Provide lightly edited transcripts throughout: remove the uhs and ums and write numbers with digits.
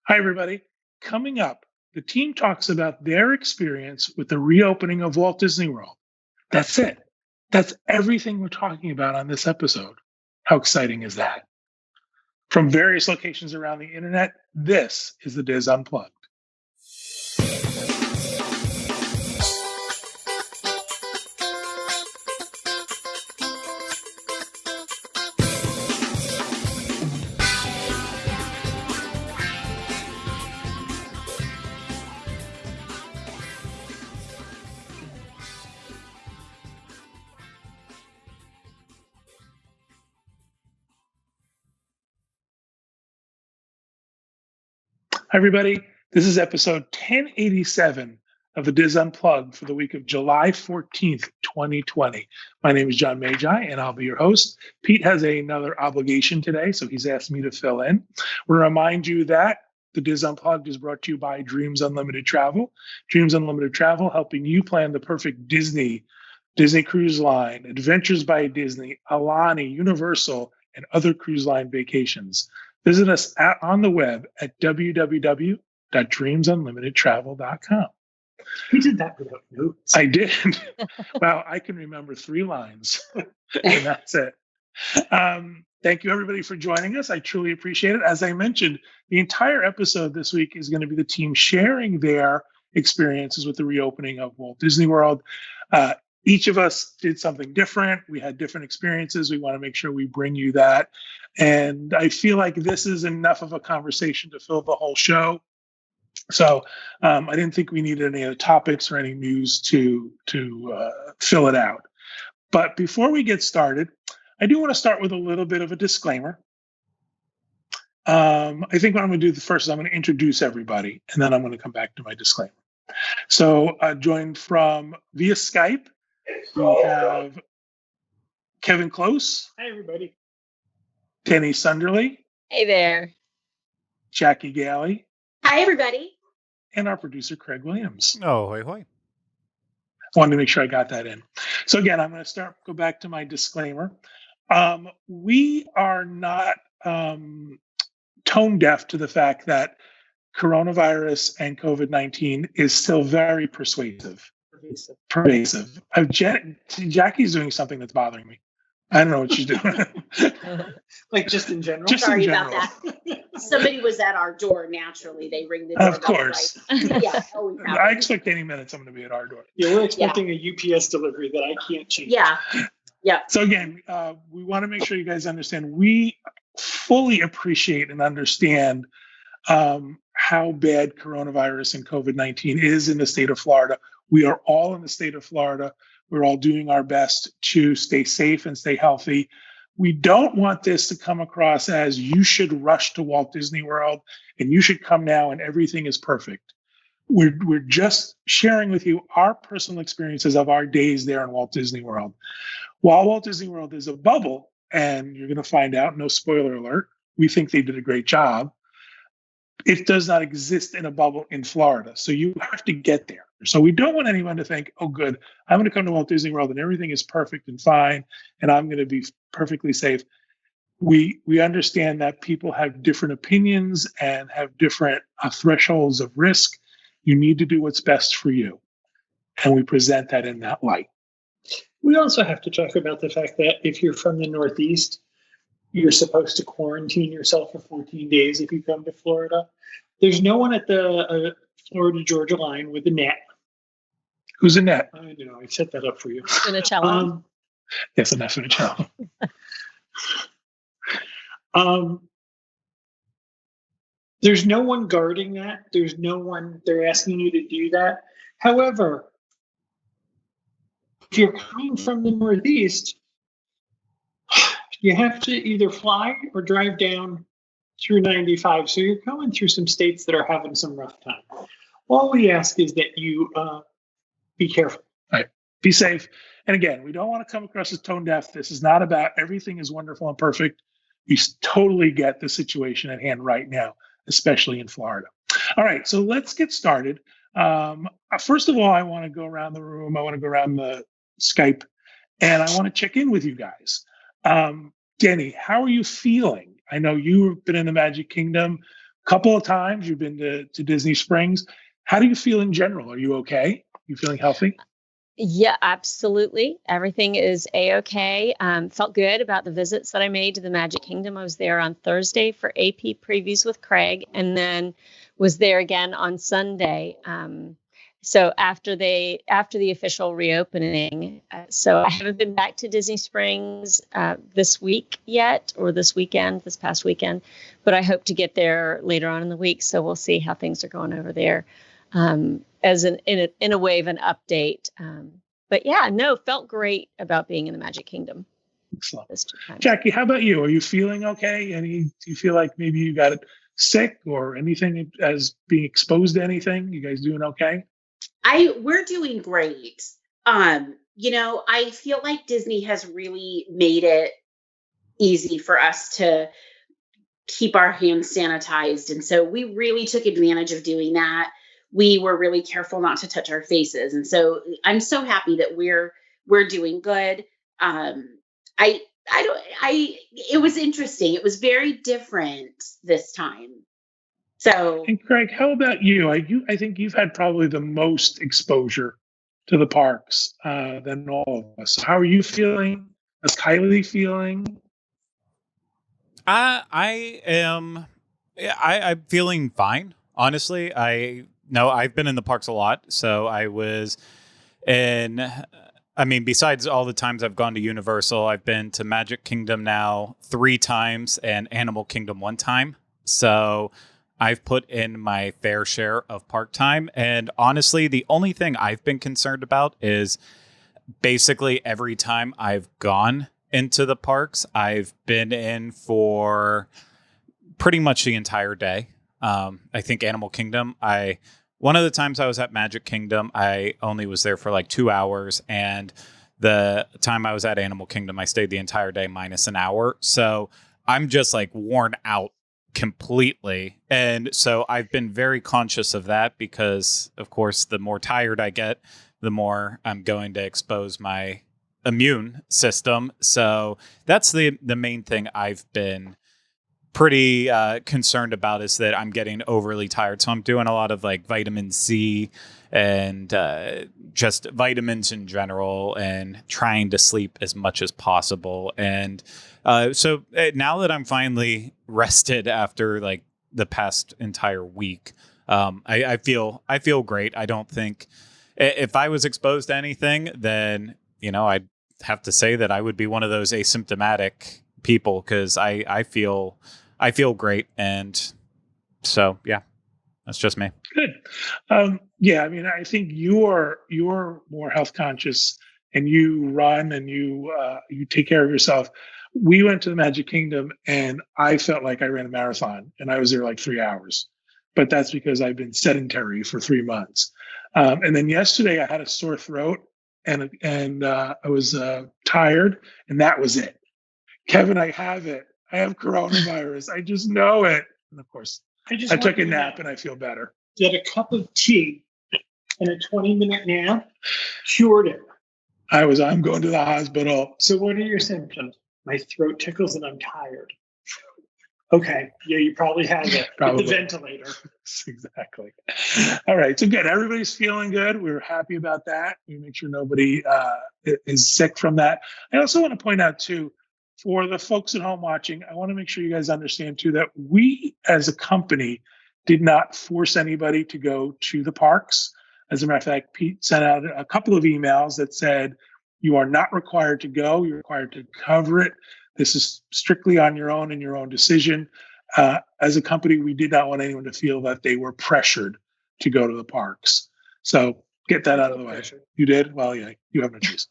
Hi, everybody. Coming up, the team talks about their experience with the reopening of Walt Disney World. That's it. That's everything we're talking about on this episode. How exciting is that? From various locations around the internet, this is the Diz Unplugged. Hi, everybody. This is episode 1087 of the Diz Unplugged for the week of July 14th, 2020. My name is John Magi, and I'll be your host. Pete has another obligation today, so he's asked me to fill in. We'll remind you that the Diz Unplugged is brought to you by Dreams Unlimited Travel. Dreams Unlimited Travel, helping you plan the perfect Disney Cruise Line, Adventures by Disney, Alani, Universal, and other cruise line vacations. Visit us on the web at www.dreamsunlimitedtravel.com. You did that without notes. I did. Wow, I can remember 3 lines, and that's it. Thank you, everybody, for joining us. I truly appreciate it. As I mentioned, the entire episode this week is going to be the team sharing their experiences with the reopening of Walt Disney World. Each of us did something different. We had different experiences. We want to make sure we bring you that. And I feel like this is enough of a conversation to fill the whole show. So I didn't think we needed any other topics or any news to fill it out. But before we get started, I do want to start with a little bit of a disclaimer. I think what I'm going to do first is I'm going to introduce everybody, and then I'm going to come back to my disclaimer. So joined from via Skype, we have Kevin Close. Hi, everybody. Denny Sunderly. Hey there. Jackie Galley. Hi, everybody. And our producer, Craig Williams. Oh, hoi, hoi. Wanted to make sure I got that in. So again, I'm going to go back to my disclaimer. We are not tone deaf to the fact that coronavirus and COVID-19 is still very pervasive. Jackie's doing something that's bothering me. I don't know what she's doing. Like just in general? Sorry about that. Somebody was at our door naturally. They ring the door. Of course. Right. Yeah. I expect any minute someone to be at our door. Yeah, we're expecting a UPS delivery that I can't change. Yeah. Yeah. So again, we want to make sure you guys understand. We fully appreciate and understand how bad coronavirus and COVID-19 is in the state of Florida. We are all in the state of Florida. We're all doing our best to stay safe and stay healthy. We don't want this to come across as you should rush to Walt Disney World and you should come now and everything is perfect. We're just sharing with you our personal experiences of our days there in Walt Disney World. While Walt Disney World is a bubble, and you're going to find out, no spoiler alert, we think they did a great job. It does not exist in a bubble in Florida. So you have to get there. So we don't want anyone to think, oh, good, I'm going to come to Walt Disney World and everything is perfect and fine, and I'm going to be perfectly safe. We understand that people have different opinions and have different thresholds of risk. You need to do what's best for you. And we present that in that light. We also have to talk about the fact that if you're from the Northeast, you're supposed to quarantine yourself for 14 days if you come to Florida. There's no one at the Florida-Georgia line with a net. Who's a net? I know. I set that up for you. Funicello. Yes, a net Funicello. There's no one guarding that. There's no one, they're asking you to do that. However, if you're coming from the Northeast, you have to either fly or drive down through 95. So you're going through some states that are having some rough time. All we ask is that you be careful. Right. Be safe. And again, we don't want to come across as tone deaf. This is not about everything is wonderful and perfect. We totally get the situation at hand right now, especially in Florida. All right, so let's get started. First of all, I want to go around the room. I want to go around the Skype, and I want to check in with you guys. Denny, how are you feeling? I know you've been in the Magic Kingdom couple of times. You've been to Disney Springs. How do you feel in general? Are you okay? You feeling healthy? Yeah, absolutely. Everything is A-okay. Felt good about the visits that I made to the Magic Kingdom. I was there on Thursday for AP previews with Craig, and then was there again on Sunday. So after the official reopening, so I haven't been back to Disney Springs this week yet, or this past weekend, but I hope to get there later on in the week. So we'll see how things are going over there. As in a way of an update. But yeah, no, felt great about being in the Magic Kingdom. Excellent. This time. Jackie, how about you? Are you feeling okay? Do you feel like maybe you got sick or anything as being exposed to anything? You guys doing okay? We're doing great. I feel like Disney has really made it easy for us to keep our hands sanitized. And so we really took advantage of doing that. We were really careful not to touch our faces. And so I'm so happy that we're doing good. It was interesting. It was very different this time. So, and Craig, how about you? I think you've had probably the most exposure to the parks than all of us. How are you feeling? How's Kylie feeling? I'm feeling fine. Honestly, I've been in the parks a lot. So besides all the times I've gone to Universal, I've been to Magic Kingdom now 3 times and Animal Kingdom 1 time. So I've put in my fair share of park time. And honestly, the only thing I've been concerned about is basically every time I've gone into the parks, I've been in for pretty much the entire day. I think Animal Kingdom, one of the times I was at Magic Kingdom, I only was there for like 2 hours. And the time I was at Animal Kingdom, I stayed the entire day minus an hour. So I'm just like worn out completely. And so I've been very conscious of that because, of course, the more tired I get, the more I'm going to expose my immune system. So that's the main thing I've been pretty concerned about, is that I'm getting overly tired. So I'm doing a lot of like vitamin C and just vitamins in general and trying to sleep as much as possible. And so now that I'm finally rested after like the past entire week, I feel great. I don't think if I was exposed to anything, then, I'd have to say that I would be one of those asymptomatic people, because I feel great. And so, yeah, that's just me. Good. I think you're more health conscious, and you run and you take care of yourself. We went to the Magic Kingdom and I felt like I ran a marathon, and I was there like 3 hours, but that's because I've been sedentary for 3 months. And then yesterday I had a sore throat and I was tired, and that was it. Kevin, I have it. I have coronavirus. I just know it. And of course, I took a nap and I feel better. Get a cup of tea and a 20-minute nap cured it. I'm going to the hospital. So what are your symptoms? My throat tickles and I'm tired. Okay. Yeah, you probably had it. Probably. With the ventilator. Exactly. All right. So good. Everybody's feeling good. We're happy about that. We make sure nobody is sick from that. I also want to point out too, for the folks at home watching, I want to make sure you guys understand too that we as a company did not force anybody to go to the parks. As a matter of fact, Pete sent out a couple of emails that said, you are not required to go. You're required to cover it. This is strictly on your own and your own decision. As a company, we did not want anyone to feel that they were pressured to go to the parks. So get that out of the way. You did? Well, yeah, you have no choice.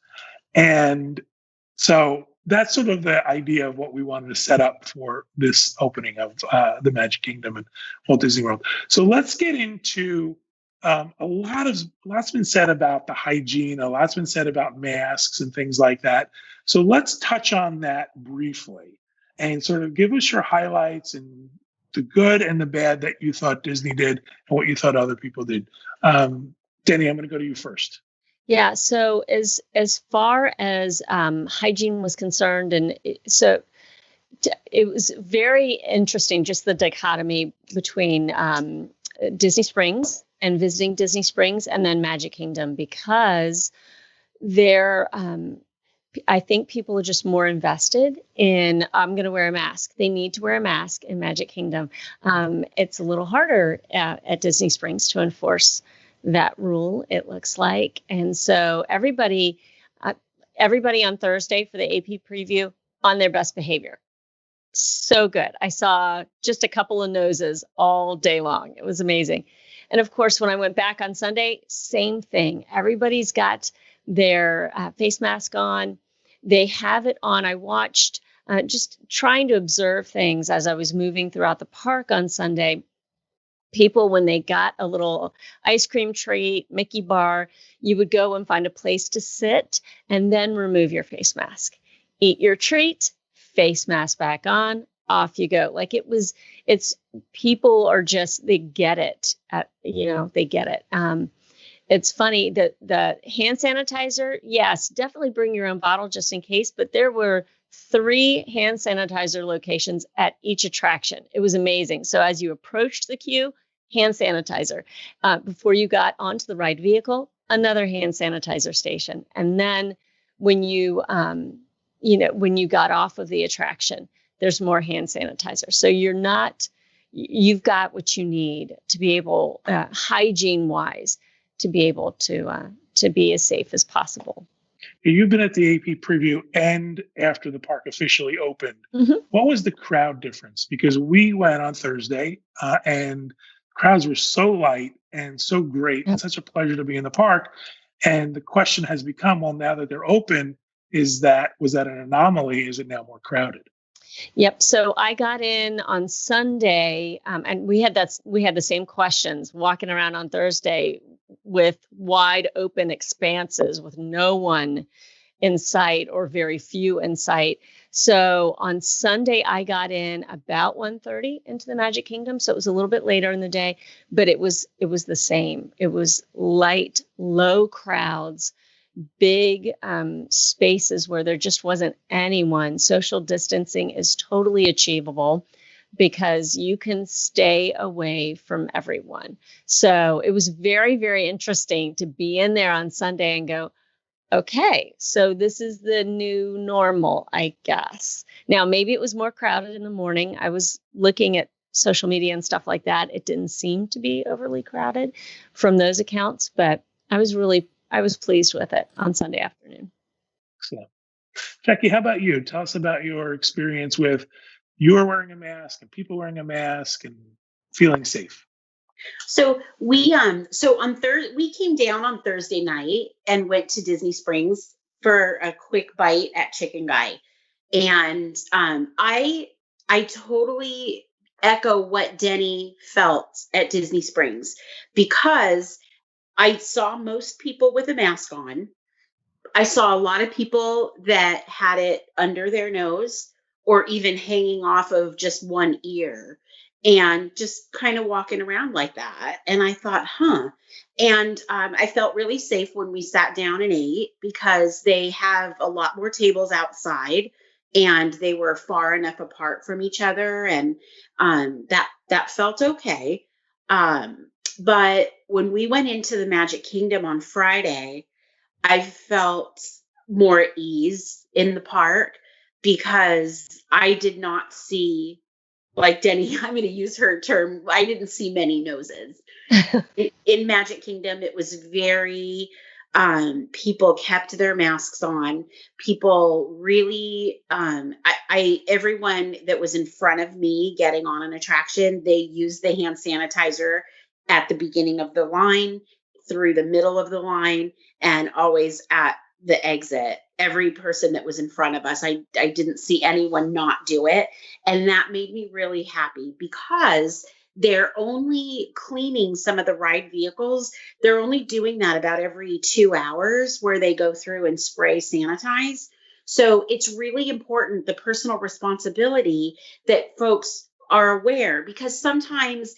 And so that's sort of the idea of what we wanted to set up for this opening of the Magic Kingdom and Walt Disney World. So let's get into a lot's been said about the hygiene, a lot's been said about masks and things like that. So let's touch on that briefly and sort of give us your highlights and the good and the bad that you thought Disney did and what you thought other people did. Denny, I'm going to go to you first. Yeah. So as far as hygiene was concerned, and so it was very interesting, just the dichotomy between Disney Springs and visiting Disney Springs and then Magic Kingdom, because I think people are just more invested in, I'm going to wear a mask. They need to wear a mask in Magic Kingdom. It's a little harder at Disney Springs to enforce that rule, it looks like. And so everybody on Thursday for the AP preview on their best behavior. So good. I saw just a couple of noses all day long. It was amazing. And of course, when I went back on Sunday, same thing. Everybody's got their face mask on. They have it on. I watched just trying to observe things as I was moving throughout the park on Sunday. People, when they got a little ice cream treat, Mickey bar, you would go and find a place to sit and then remove your face mask. Eat your treat, face mask back on, off you go. Like it's people are just, they get it. They get it. It's funny that the hand sanitizer, yes, definitely bring your own bottle just in case, but there were 3 hand sanitizer locations at each attraction. It was amazing. So as you approached the queue, hand sanitizer. Before you got onto the ride vehicle, another hand sanitizer station. And then when you got off of the attraction, there's more hand sanitizer. So you've got what you need to be able, hygiene wise, to be able to be as safe as possible. You've been at the AP preview and after the park officially opened. Mm-hmm. What was the crowd difference? Because we went on Thursday and crowds were so light and so great. Yep. It's such a pleasure to be in the park. And the question has become, well, now that they're open, was that an anomaly? Is it now more crowded? Yep. So I got in on Sunday, and we had the same questions walking around on Thursday with wide open expanses with no one in sight or very few in sight. So on Sunday, I got in about 1:30 into the Magic Kingdom. So it was a little bit later in the day, but it was the same. It was light, low crowds, big spaces where there just wasn't anyone. Social distancing is totally achievable because you can stay away from everyone. So it was very, very interesting to be in there on Sunday and go, okay, so this is the new normal, I guess. Now, maybe it was more crowded in the morning. I was looking at social media and stuff like that. It didn't seem to be overly crowded from those accounts, but I was pleased with it on Sunday afternoon. Excellent. Jackie, how about you? Tell us about your experience with you're wearing a mask and people wearing a mask and feeling safe. So we came down on Thursday night and went to Disney Springs for a quick bite at Chicken Guy. And I totally echo what Denny felt at Disney Springs, because I saw most people with a mask on. I saw a lot of people that had it under their nose or even hanging off of just one ear and just kind of walking around like that. And I thought, And I felt really safe when we sat down and ate, because they have a lot more tables outside and they were far enough apart from each other. And that felt okay. But when we went into the Magic Kingdom on Friday, I felt more at ease in the park because I did not see, like Denny, I'm going to use her term, I didn't see many noses. In Magic Kingdom, it was very, people kept their masks on. People really, everyone that was in front of me getting on an attraction, they used the hand sanitizer at the beginning of the line, through the middle of the line, and always at the exit. Every person that was in front of us, I didn't see anyone not do it. And that made me really happy, because they're only cleaning some of the ride vehicles. They're only doing that about every 2 hours, where they go through and spray sanitize. So it's really important, the personal responsibility, that folks are aware, because sometimes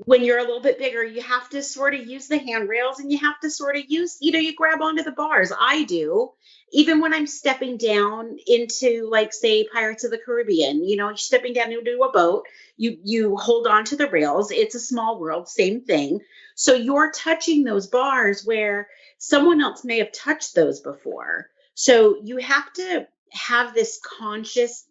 when you're a little bit bigger, you have to sort of use the handrails and you have to sort of use, you grab onto the bars. I do. Even when I'm stepping down into, like, say, Pirates of the Caribbean, you're stepping down into a boat, you hold on to the rails. It's a small world, same thing. So you're touching those bars where someone else may have touched those before. So you have to have this conscious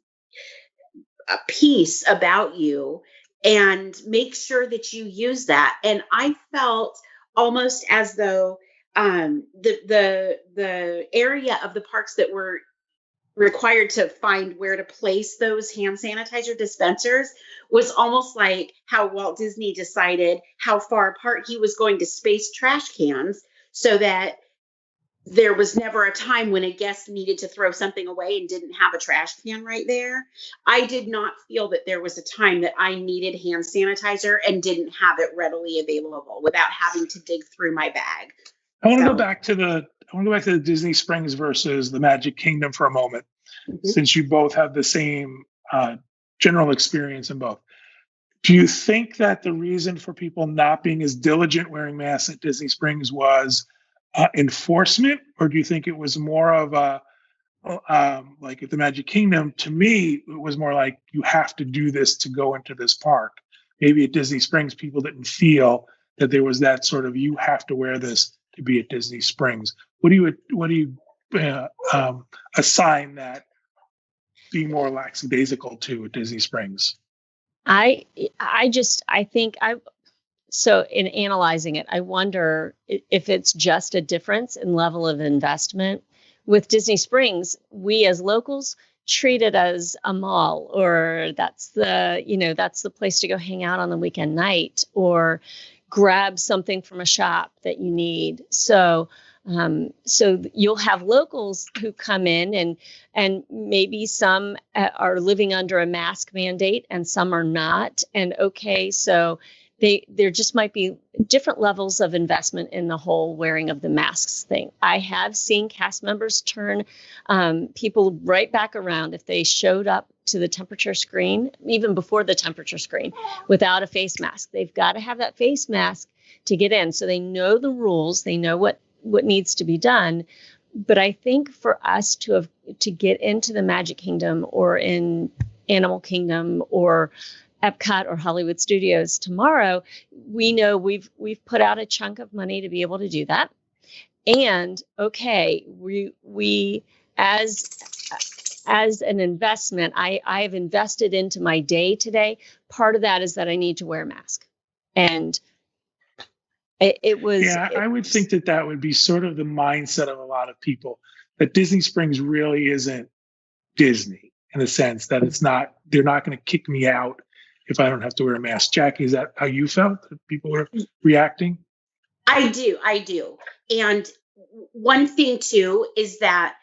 piece about you and make sure that you use that. And I felt almost as though the area of the parks that were required to find where to place those hand sanitizer dispensers was almost like how Walt Disney decided how far apart he was going to space trash cans, so that there was never a time when a guest needed to throw something away and didn't have a trash can right there. I did not feel that there was a time that I needed hand sanitizer and didn't have it readily available without having to dig through my bag. I want to go back to the Disney Springs versus the Magic Kingdom for a moment, since you both have the same general experience in both. Do you think that the reason for people not being as diligent wearing masks at Disney Springs was enforcement, or do you think it was more of a like at the Magic Kingdom? To me, it was more like you have to do this to go into this park. Maybe at Disney Springs, people didn't feel that there was that sort of you have to wear this to be at Disney Springs. What do you assign that being more lackadaisical to at Disney Springs? So in analyzing it, I wonder if it's just a difference in level of investment. With Disney Springs, we as locals treat it as a mall, or that's the place to go hang out on the weekend night, or grab something from a shop that you need. So you'll have locals who come in, and maybe some are living under a mask mandate and some are not. And okay, so there just might be different levels of investment in the whole wearing of the masks thing. I have seen cast members turn people right back around if they showed up to the temperature screen, even before the temperature screen, without a face mask. They've got to have that face mask to get in. So they know the rules. They know what needs to be done. But I think for us to get into the Magic Kingdom or in Animal Kingdom or Epcot or Hollywood Studios tomorrow, we know we've put out a chunk of money to be able to do that. And okay, we as an investment, I've invested into my day today. Part of that is that I need to wear a mask. And I would think that would be sort of the mindset of a lot of people, that Disney Springs really isn't Disney in the sense that they're not going to kick me out if I don't have to wear a mask. Jackie, is that how you felt that people were reacting? I do. And one thing too is that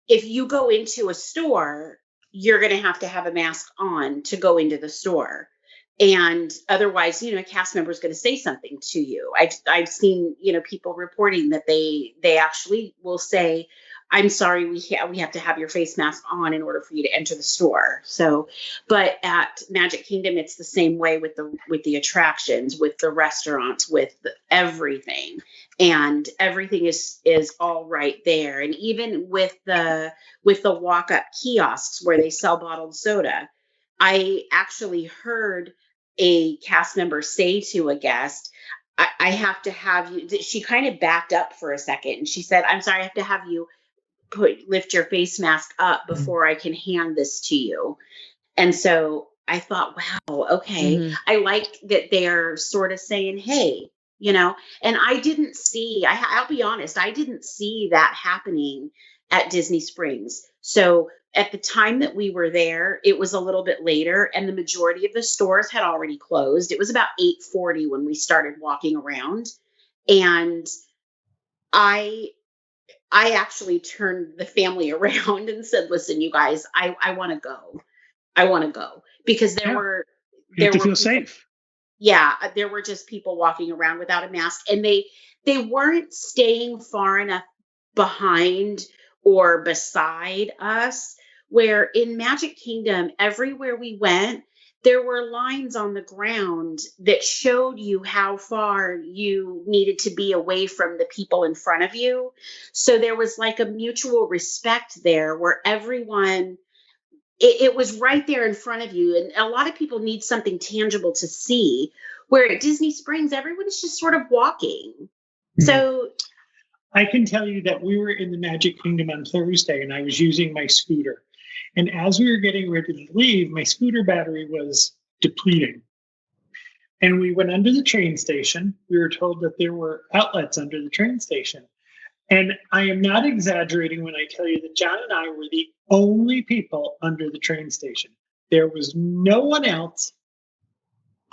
if you go into a store, you're going to have a mask on to go into the store. And otherwise, a cast member is going to say something to you. I've seen, people reporting that they actually will say, "I'm sorry, we have to have your face mask on in order for you to enter the store." So, but at Magic Kingdom, it's the same way with the attractions, with the restaurants, with everything, and everything is all right there. And even with the walk-up kiosks where they sell bottled soda, I actually heard a cast member say to a guest, I have to have you. She kind of backed up for a second and she said, "I'm sorry, I have to have you lift your face mask up before I can hand this to you." And so I thought, wow, okay. Mm-hmm. I like that they're sort of saying, hey, and I didn't see, I'll be honest, I didn't see that happening at Disney Springs. So at the time that we were there, it was a little bit later and the majority of the stores had already closed. It was about 8:40 when we started walking around. And I actually turned the family around and said, "Listen, you guys, I want to go. I want to go." Because you have to feel safe. Yeah, there were just people walking around without a mask, and they weren't staying far enough behind or beside us, where in Magic Kingdom, everywhere we went, there were lines on the ground that showed you how far you needed to be away from the people in front of you. So there was like a mutual respect there where everyone, it was right there in front of you. And a lot of people need something tangible to see, where at Disney Springs, everyone's just sort of walking. Mm-hmm. So I can tell you that we were in the Magic Kingdom on Thursday and I was using my scooter. And as we were getting ready to leave, my scooter battery was depleting. And we went under the train station. We were told that there were outlets under the train station. And I am not exaggerating when I tell you that John and I were the only people under the train station. There was no one else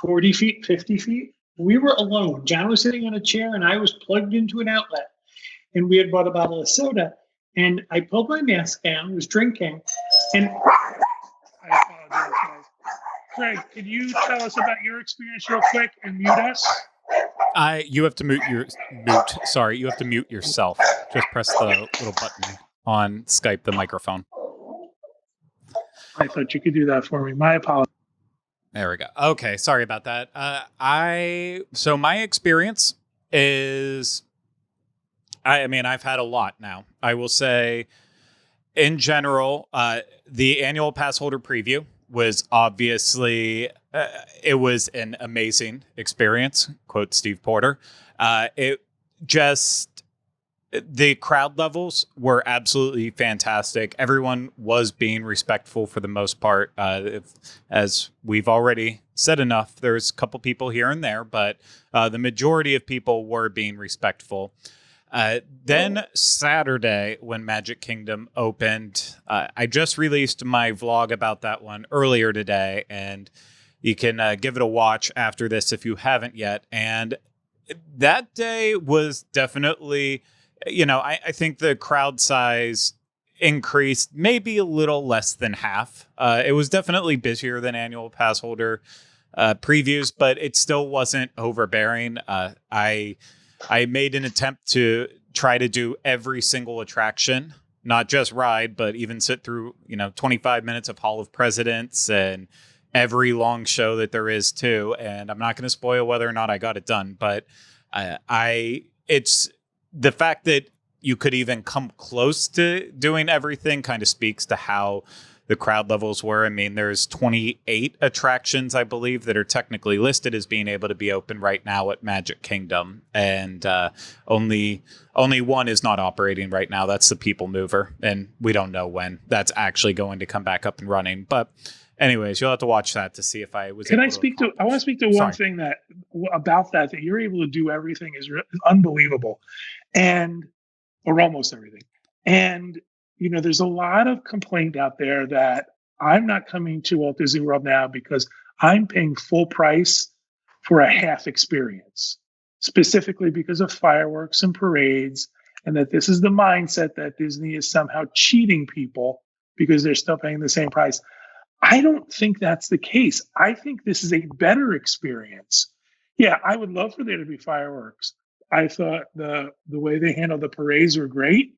40 feet, 50 feet. We were alone. John was sitting on a chair and I was plugged into an outlet. And we had bought a bottle of soda. And I pulled my mask down, was drinking, and I apologize, guys. Craig, can you tell us about your experience real quick and mute us? You have to mute you have to mute yourself. Just press the little button on Skype, the microphone. I thought you could do that for me. My apologies. There we go. Okay, sorry about that. So my experience is, I mean, I've had a lot now. I will say, in general, the annual pass holder preview was obviously, it was an amazing experience, quote Steve Porter. The crowd levels were absolutely fantastic. Everyone was being respectful for the most part. As we've already said enough, there's a couple people here and there, but the majority of people were being respectful. Then Saturday, when Magic Kingdom opened, I just released my vlog about that one earlier today, and you can give it a watch after this if you haven't yet. And that day was definitely, I think the crowd size increased maybe a little less than half. It was definitely busier than annual pass holder previews, but it still wasn't overbearing. I made an attempt to try to do every single attraction, not just ride, but even sit through, 25 minutes of Hall of Presidents and every long show that there is too. And I'm not going to spoil whether or not I got it done, but it's the fact that you could even come close to doing everything kind of speaks to how the crowd levels were. I mean, there's 28 attractions, I believe, that are technically listed as being able to be open right now at Magic Kingdom. And only one is not operating right now. That's the People Mover. And we don't know when that's actually going to come back up and running. But anyways, you'll have to watch that to see if I was able to accomplish. I want to speak to one thing about that you're able to do everything is unbelievable. Or almost everything. And there's a lot of complaint out there that I'm not coming to Walt Disney World now because I'm paying full price for a half experience, specifically because of fireworks and parades, and that this is the mindset that Disney is somehow cheating people because they're still paying the same price. I don't think that's the case. I think this is a better experience. Yeah, I would love for there to be fireworks. I thought the way they handled the parades were great.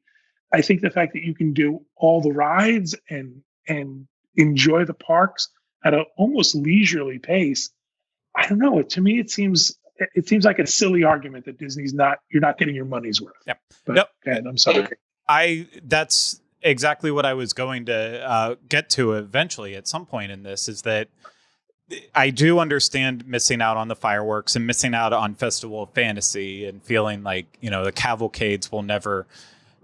I think the fact that you can do all the rides and enjoy the parks at an almost leisurely pace, I don't know. To me, it seems like a silly argument that you're not getting your money's worth. Yep. But nope. I'm sorry. That's exactly what I was going to get to eventually at some point in this, is that I do understand missing out on the fireworks and missing out on Festival of Fantasy and feeling like, the cavalcades will never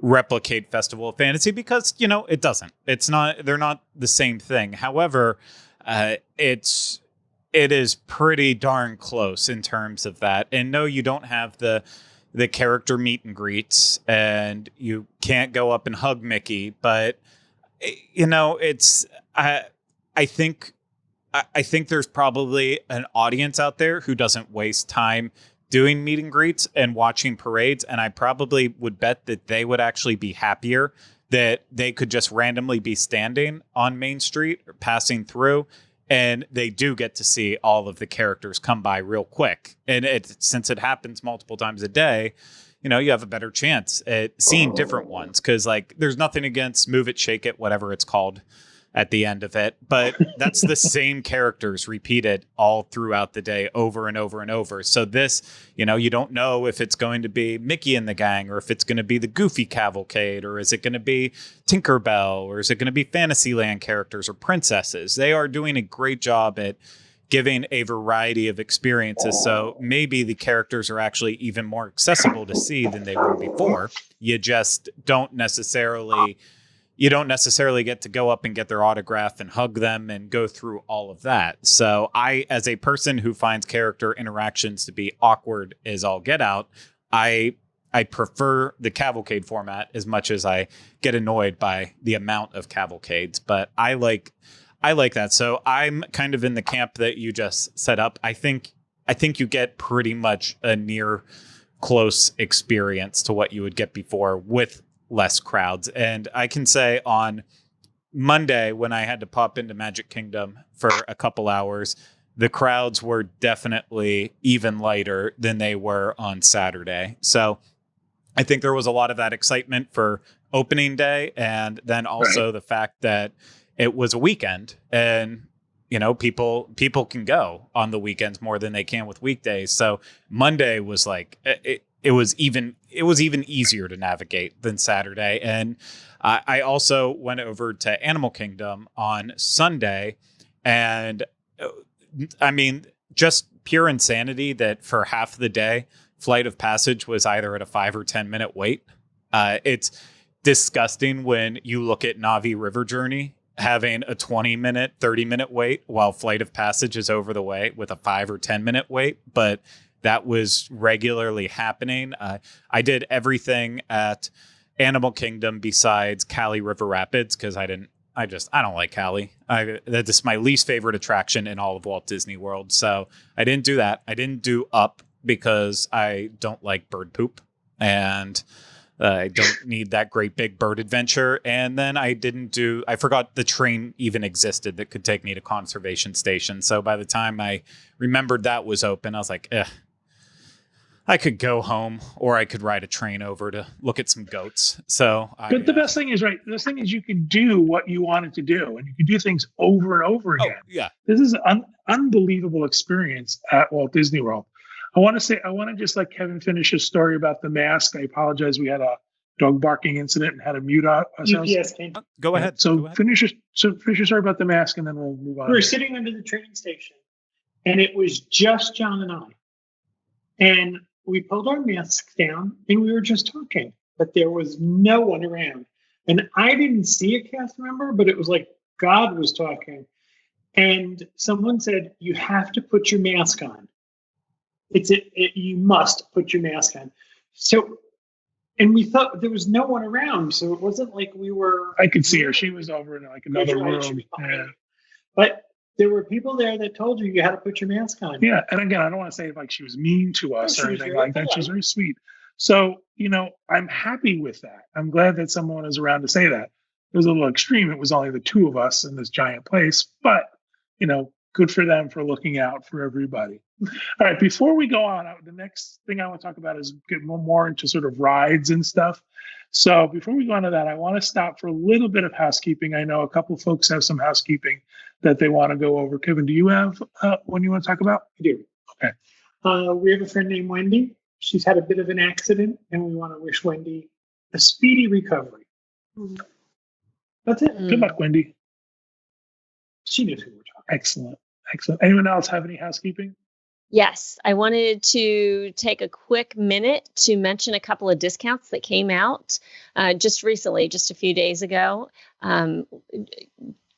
replicate Festival of Fantasy because, it doesn't. They're not the same thing. However, it is pretty darn close in terms of that. And no, you don't have the character meet and greets and you can't go up and hug Mickey, but I think there's probably an audience out there who doesn't waste time doing meet and greets and watching parades. And I probably would bet that they would actually be happier that they could just randomly be standing on Main Street or passing through. And they do get to see all of the characters come by real quick. And since it happens multiple times a day, you have a better chance at seeing different ones. Cause there's nothing against Move It, Shake It, whatever it's called at the end of it. But that's the same characters repeated all throughout the day over and over and over. So this, you don't know if it's going to be Mickey and the gang, or if it's going to be the Goofy Cavalcade, or is it going to be Tinkerbell, or is it going to be Fantasyland characters or princesses? They are doing a great job at giving a variety of experiences. So maybe the characters are actually even more accessible to see than they were before. You just don't necessarily get to go up and get their autograph and hug them and go through all of that. So I, as a person who finds character interactions to be awkward as all get out, I prefer the cavalcade format as much as I get annoyed by the amount of cavalcades, but I like that. So I'm kind of in the camp that you just set up. I think you get pretty much a near close experience to what you would get before with less crowds. And I can say on Monday, when I had to pop into Magic Kingdom for a couple hours, the crowds were definitely even lighter than they were on Saturday. So I think there was a lot of that excitement for opening day. And then also the fact that it was a weekend, and people can go on the weekends more than they can with weekdays. So Monday was like it was even easier to navigate than Saturday. And I also went over to Animal Kingdom on Sunday, and I mean, just pure insanity that for half the day, Flight of Passage was either at a 5 or 10 minute wait. It's disgusting when you look at Navi River Journey having a 20-minute, 30-minute wait while Flight of Passage is over the way with a 5 or 10-minute wait. But that was regularly happening. I did everything at Animal Kingdom besides Cali River Rapids because I don't like Cali. That's my least favorite attraction in all of Walt Disney World. So I didn't do that. I didn't do Up because I don't like bird poop, and I don't need that great big bird adventure. And then I forgot the train even existed that could take me to Conservation Station. So by the time I remembered that was open, I was like, I could go home, or I could ride a train over to look at some goats. So, but the best thing is, you can do what you wanted to do, and you can do things over and over again. Oh, yeah. This is an unbelievable experience at Walt Disney World. I want to just let Kevin finish his story about the mask. I apologize. We had a dog barking incident and had to mute ourselves. UPS came. Go ahead. So finish your story about the mask, and then we'll move on. We were sitting under the train station, and it was just John and I. And we pulled our masks down, and we were just talking, but there was no one around. And I didn't see a cast member, but it was like God was talking. And someone said, "You have to put your mask on. You must put your mask on." So, and we thought there was no one around, so it wasn't like we were. I could see her; she was over in like another room. Yeah. But there were people there that told you had to put your mask on. Yeah, and again, I don't want to say like she was mean to us or anything like that. Polite. She was very sweet. So I'm happy with that. I'm glad that someone is around to say that. It was a little extreme. It was only the two of us in this giant place, but good for them for looking out for everybody. All right, before we go on, the next thing I want to talk about is get more into sort of rides and stuff. So before we go on to that, I want to stop for a little bit of housekeeping. I know a couple of folks have some housekeeping that they want to go over. Kevin, do you have one you want to talk about? I do. Okay. We have a friend named Wendy. She's had a bit of an accident, and we want to wish Wendy a speedy recovery. That's it. Good luck, Wendy. She knows who we're talking. Excellent. Anyone else have any housekeeping? Yes, I wanted to take a quick minute to mention a couple of discounts that came out just recently, just a few days ago.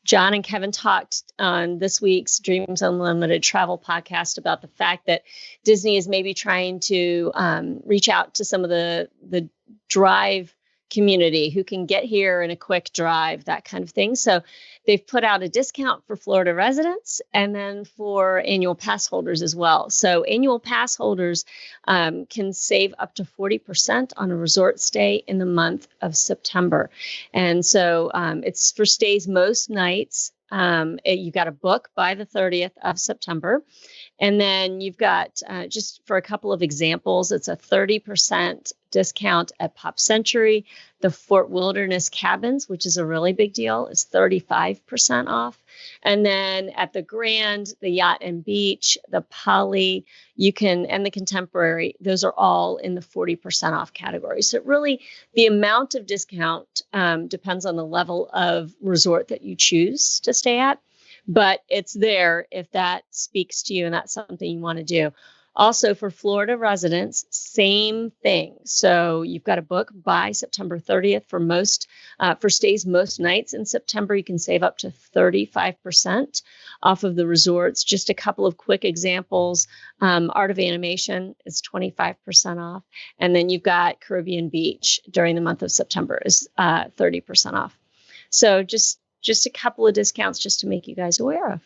John and Kevin talked on this week's Dreams Unlimited Travel podcast about the fact that Disney is maybe trying to reach out to some of the drive community who can get here in a quick drive, that kind of thing. So they've put out a discount for Florida residents and then for annual pass holders as well. So annual pass holders can save up to 40% on a resort stay in the month of September. And so it's for stays most nights. You got to book by the 30th of September. And then you've got, just for a couple of examples, it's a 30% discount at Pop Century. The Fort Wilderness Cabins, which is a really big deal, is 35% off. And then at the Grand, the Yacht and Beach, the Poly, and the Contemporary, those are all in the 40% off category. So really, the amount of discount depends on the level of resort that you choose to stay at. But it's there if that speaks to you and that's something you want to do. Also, for Florida residents, same thing. So you've got to book by September 30th for stays most nights in September. You can save up to 35% off of the resorts. Just a couple of quick examples. Art of Animation is 25% off. And then you've got Caribbean Beach during the month of September is 30% off. So just a couple of discounts just to make you guys aware of.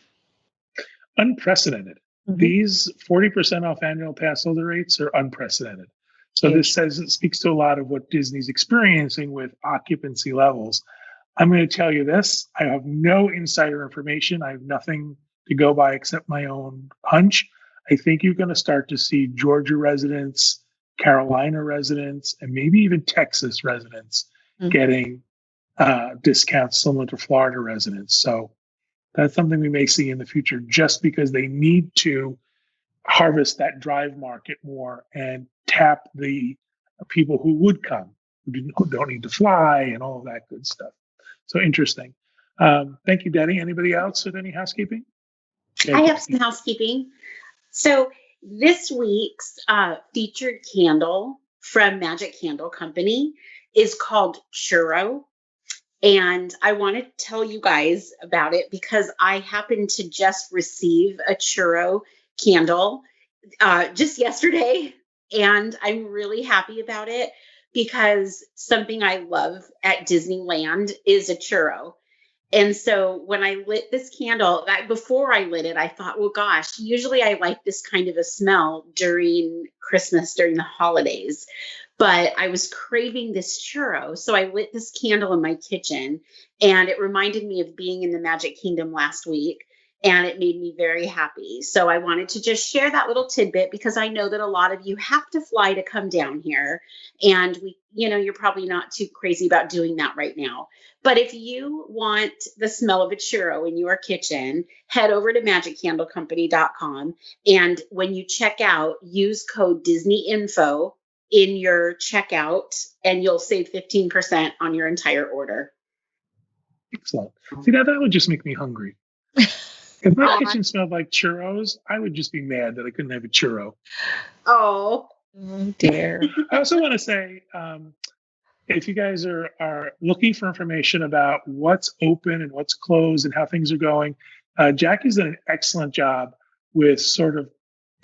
Unprecedented. Mm-hmm. These 40% off annual pass holder rates are unprecedented. So this it speaks to a lot of what Disney's experiencing with occupancy levels. I'm going to tell you this. I have no insider information. I have nothing to go by except my own hunch. I think you're going to start to see Georgia residents, Carolina residents, and maybe even Texas residents getting discounts similar to Florida residents. So that's something we may see in the future just because they need to harvest that drive market more and tap the people who would come, who don't need to fly and all of that good stuff. So interesting. Thank you, Denny. Anybody else with any housekeeping? I have some housekeeping. So this week's featured candle from Magic Candle Company is called Churro. And I want to tell you guys about it because I happened to just receive a churro candle just yesterday. And I'm really happy about it because something I love at Disneyland is a churro. And so when I lit this candle, before I lit it, I thought, well, gosh, usually I like this kind of a smell during Christmas, during the holidays. But I was craving this churro. So I lit this candle in my kitchen and it reminded me of being in the Magic Kingdom last week. And it made me very happy. So I wanted to just share that little tidbit because I know that a lot of you have to fly to come down here. And you're probably not too crazy about doing that right now. But if you want the smell of a churro in your kitchen, head over to magiccandlecompany.com. And when you check out, use code DisneyInfo in your checkout and you'll save 15% on your entire order. Excellent. See, now that would just make me hungry. If my kitchen smelled like churros, I would just be mad that I couldn't have a churro. Oh dear. I also want to say, if you guys are looking for information about what's open and what's closed and how things are going, Jackie's done an excellent job with sort of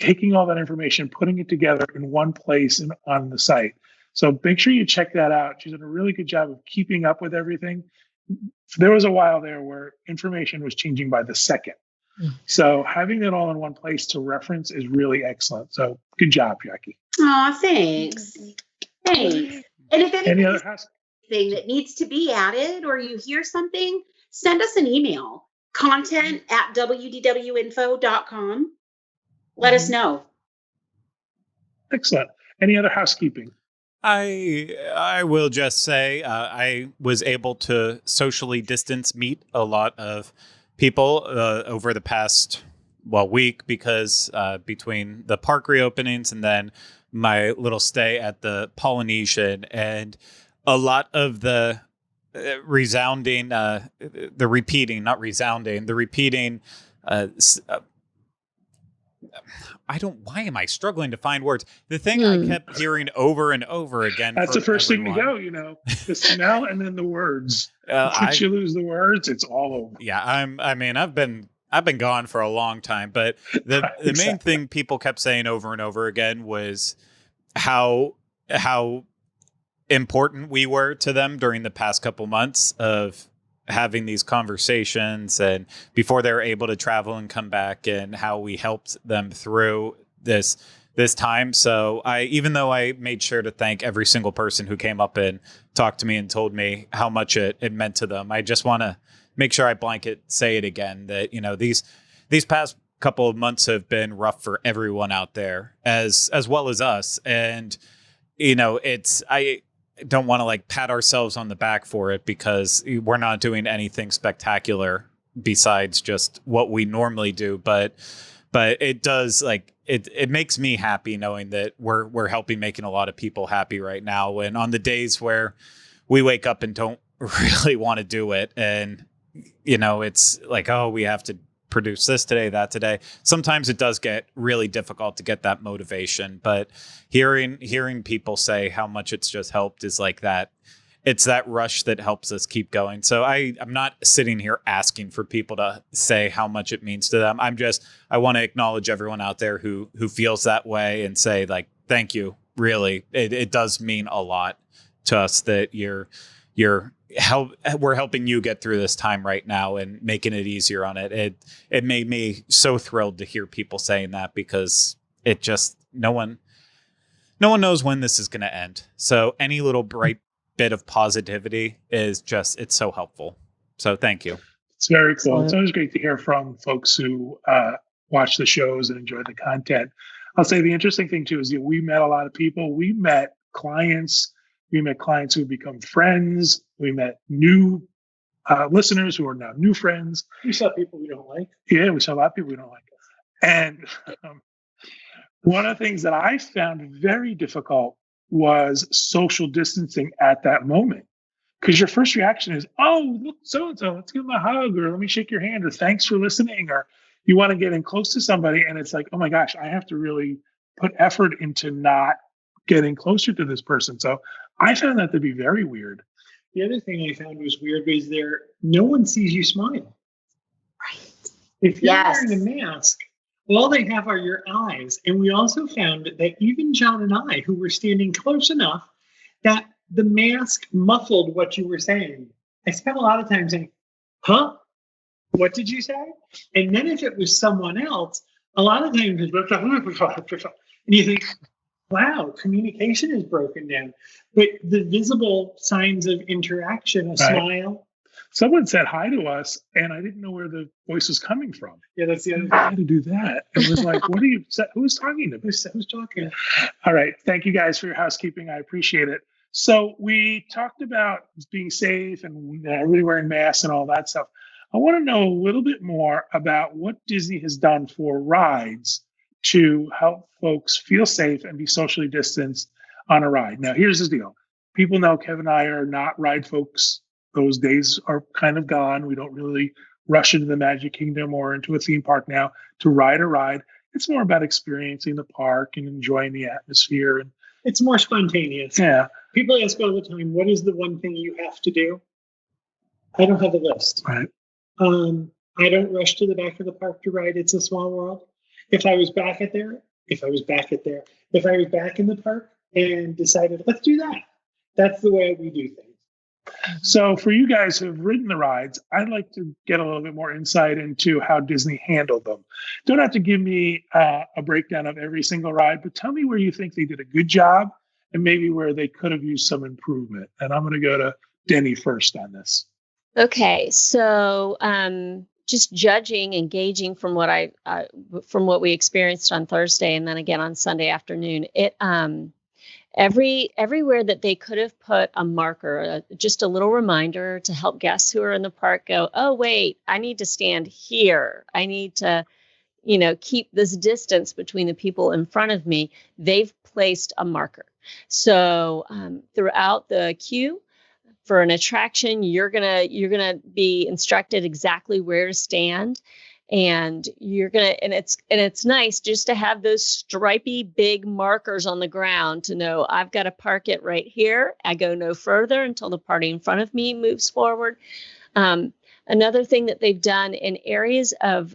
taking all that information, putting it together in one place and on the site. So make sure you check that out. She's done a really good job of keeping up with everything. There was a while there where information was changing by the second. So having it all in one place to reference is really excellent. So good job, Jackie. Oh, thanks. Thanks. And if any other thing that needs to be added or you hear something, send us an email. content@wdwinfo.com. Let us know. Excellent. Any other housekeeping? I will just say I was able to socially distance meet a lot of people over the past week because between the park reopenings and then my little stay at the Polynesian and a lot of the repeating why am I struggling to find words? The thing I kept hearing over and over again. That's the first thing to go, the smell and then the words. Once you lose the words, it's all over. Yeah. I've been gone for a long time, but the main thing people kept saying over and over again was how important we were to them during the past couple months of having these conversations and before they were able to travel and come back and how we helped them through this time. So even though I made sure to thank every single person who came up and talked to me and told me how much it meant to them, I just want to make sure I blanket say it again that, these past couple of months have been rough for everyone out there, as well as us. And I don't want to like pat ourselves on the back for it, because we're not doing anything spectacular besides just what we normally do. But it does, like, it makes me happy knowing that we're helping making a lot of people happy right now. And on the days where we wake up and don't really want to do it, and it's like, oh, we have to produce this today, that today. Sometimes it does get really difficult to get that motivation, but hearing people say how much it's just helped is like that. It's that rush that helps us keep going. So I'm not sitting here asking for people to say how much it means to them. I want to acknowledge everyone out there who feels that way and say, like, thank you. Really, it does mean a lot to us that we're helping you get through this time right now and making it easier on it. It made me so thrilled to hear people saying that, because it just, no one knows when this is going to end. So any little bright bit of positivity it's so helpful. So thank you. It's very cool. It's always great to hear from folks who watch the shows and enjoy the content. I'll say the interesting thing too is we met a lot of people. We met clients. We met clients who become friends. We met new listeners who are now new friends. We saw people we don't like. Yeah, we saw a lot of people we don't like. And one of the things that I found very difficult was social distancing at that moment. Because your first reaction is, oh, look, so-and-so, let's give them a hug, or let me shake your hand, or thanks for listening, or you want to get in close to somebody. And it's like, oh my gosh, I have to really put effort into not getting closer to this person. So I found that to be very weird. The other thing I found was weird was no one sees you smile. Right. If you're wearing a mask, all they have are your eyes. And we also found that even John and I, who were standing close enough, that the mask muffled what you were saying. I spent a lot of time saying, huh? What did you say? And then if it was someone else, a lot of times it's, and you think, wow, communication is broken down. But the visible signs of interaction, a smile. Someone said hi to us, and I didn't know where the voice was coming from. Yeah, that's the other thing. I had to do that. It was like, what are you? Who's talking to me? Who's talking? All right. Thank you guys for your housekeeping. I appreciate it. So we talked about being safe and everybody wearing masks and all that stuff. I want to know a little bit more about what Disney has done for rides to help folks feel safe and be socially distanced on a ride. Now, here's the deal. People know Kevin and I are not ride folks. Those days are kind of gone. We don't really rush into the Magic Kingdom or into a theme park now to ride a ride. It's more about experiencing the park and enjoying the atmosphere. And it's more spontaneous. Yeah. People ask all the time, what is the one thing you have to do? I don't have a list. Right. I don't rush to the back of the park to ride It's a Small World. If I was back in the park and decided, let's do that. That's the way we do things. So for you guys who have ridden the rides, I'd like to get a little bit more insight into how Disney handled them. Don't have to give me a breakdown of every single ride, but tell me where you think they did a good job and maybe where they could have used some improvement. And I'm going to go to Denny first on this. Okay, so just judging and gauging from what we experienced on Thursday and then again on Sunday afternoon, it everywhere that they could have put a marker, just a little reminder to help guests who are in the park go, oh wait, I need to stand here. I need to, keep this distance between the people in front of me. They've placed a marker. So throughout the queue, for an attraction, you're gonna be instructed exactly where to stand, and it's nice just to have those stripy big markers on the ground to know I've got to park it right here. I go no further until the party in front of me moves forward. Another thing that they've done in areas of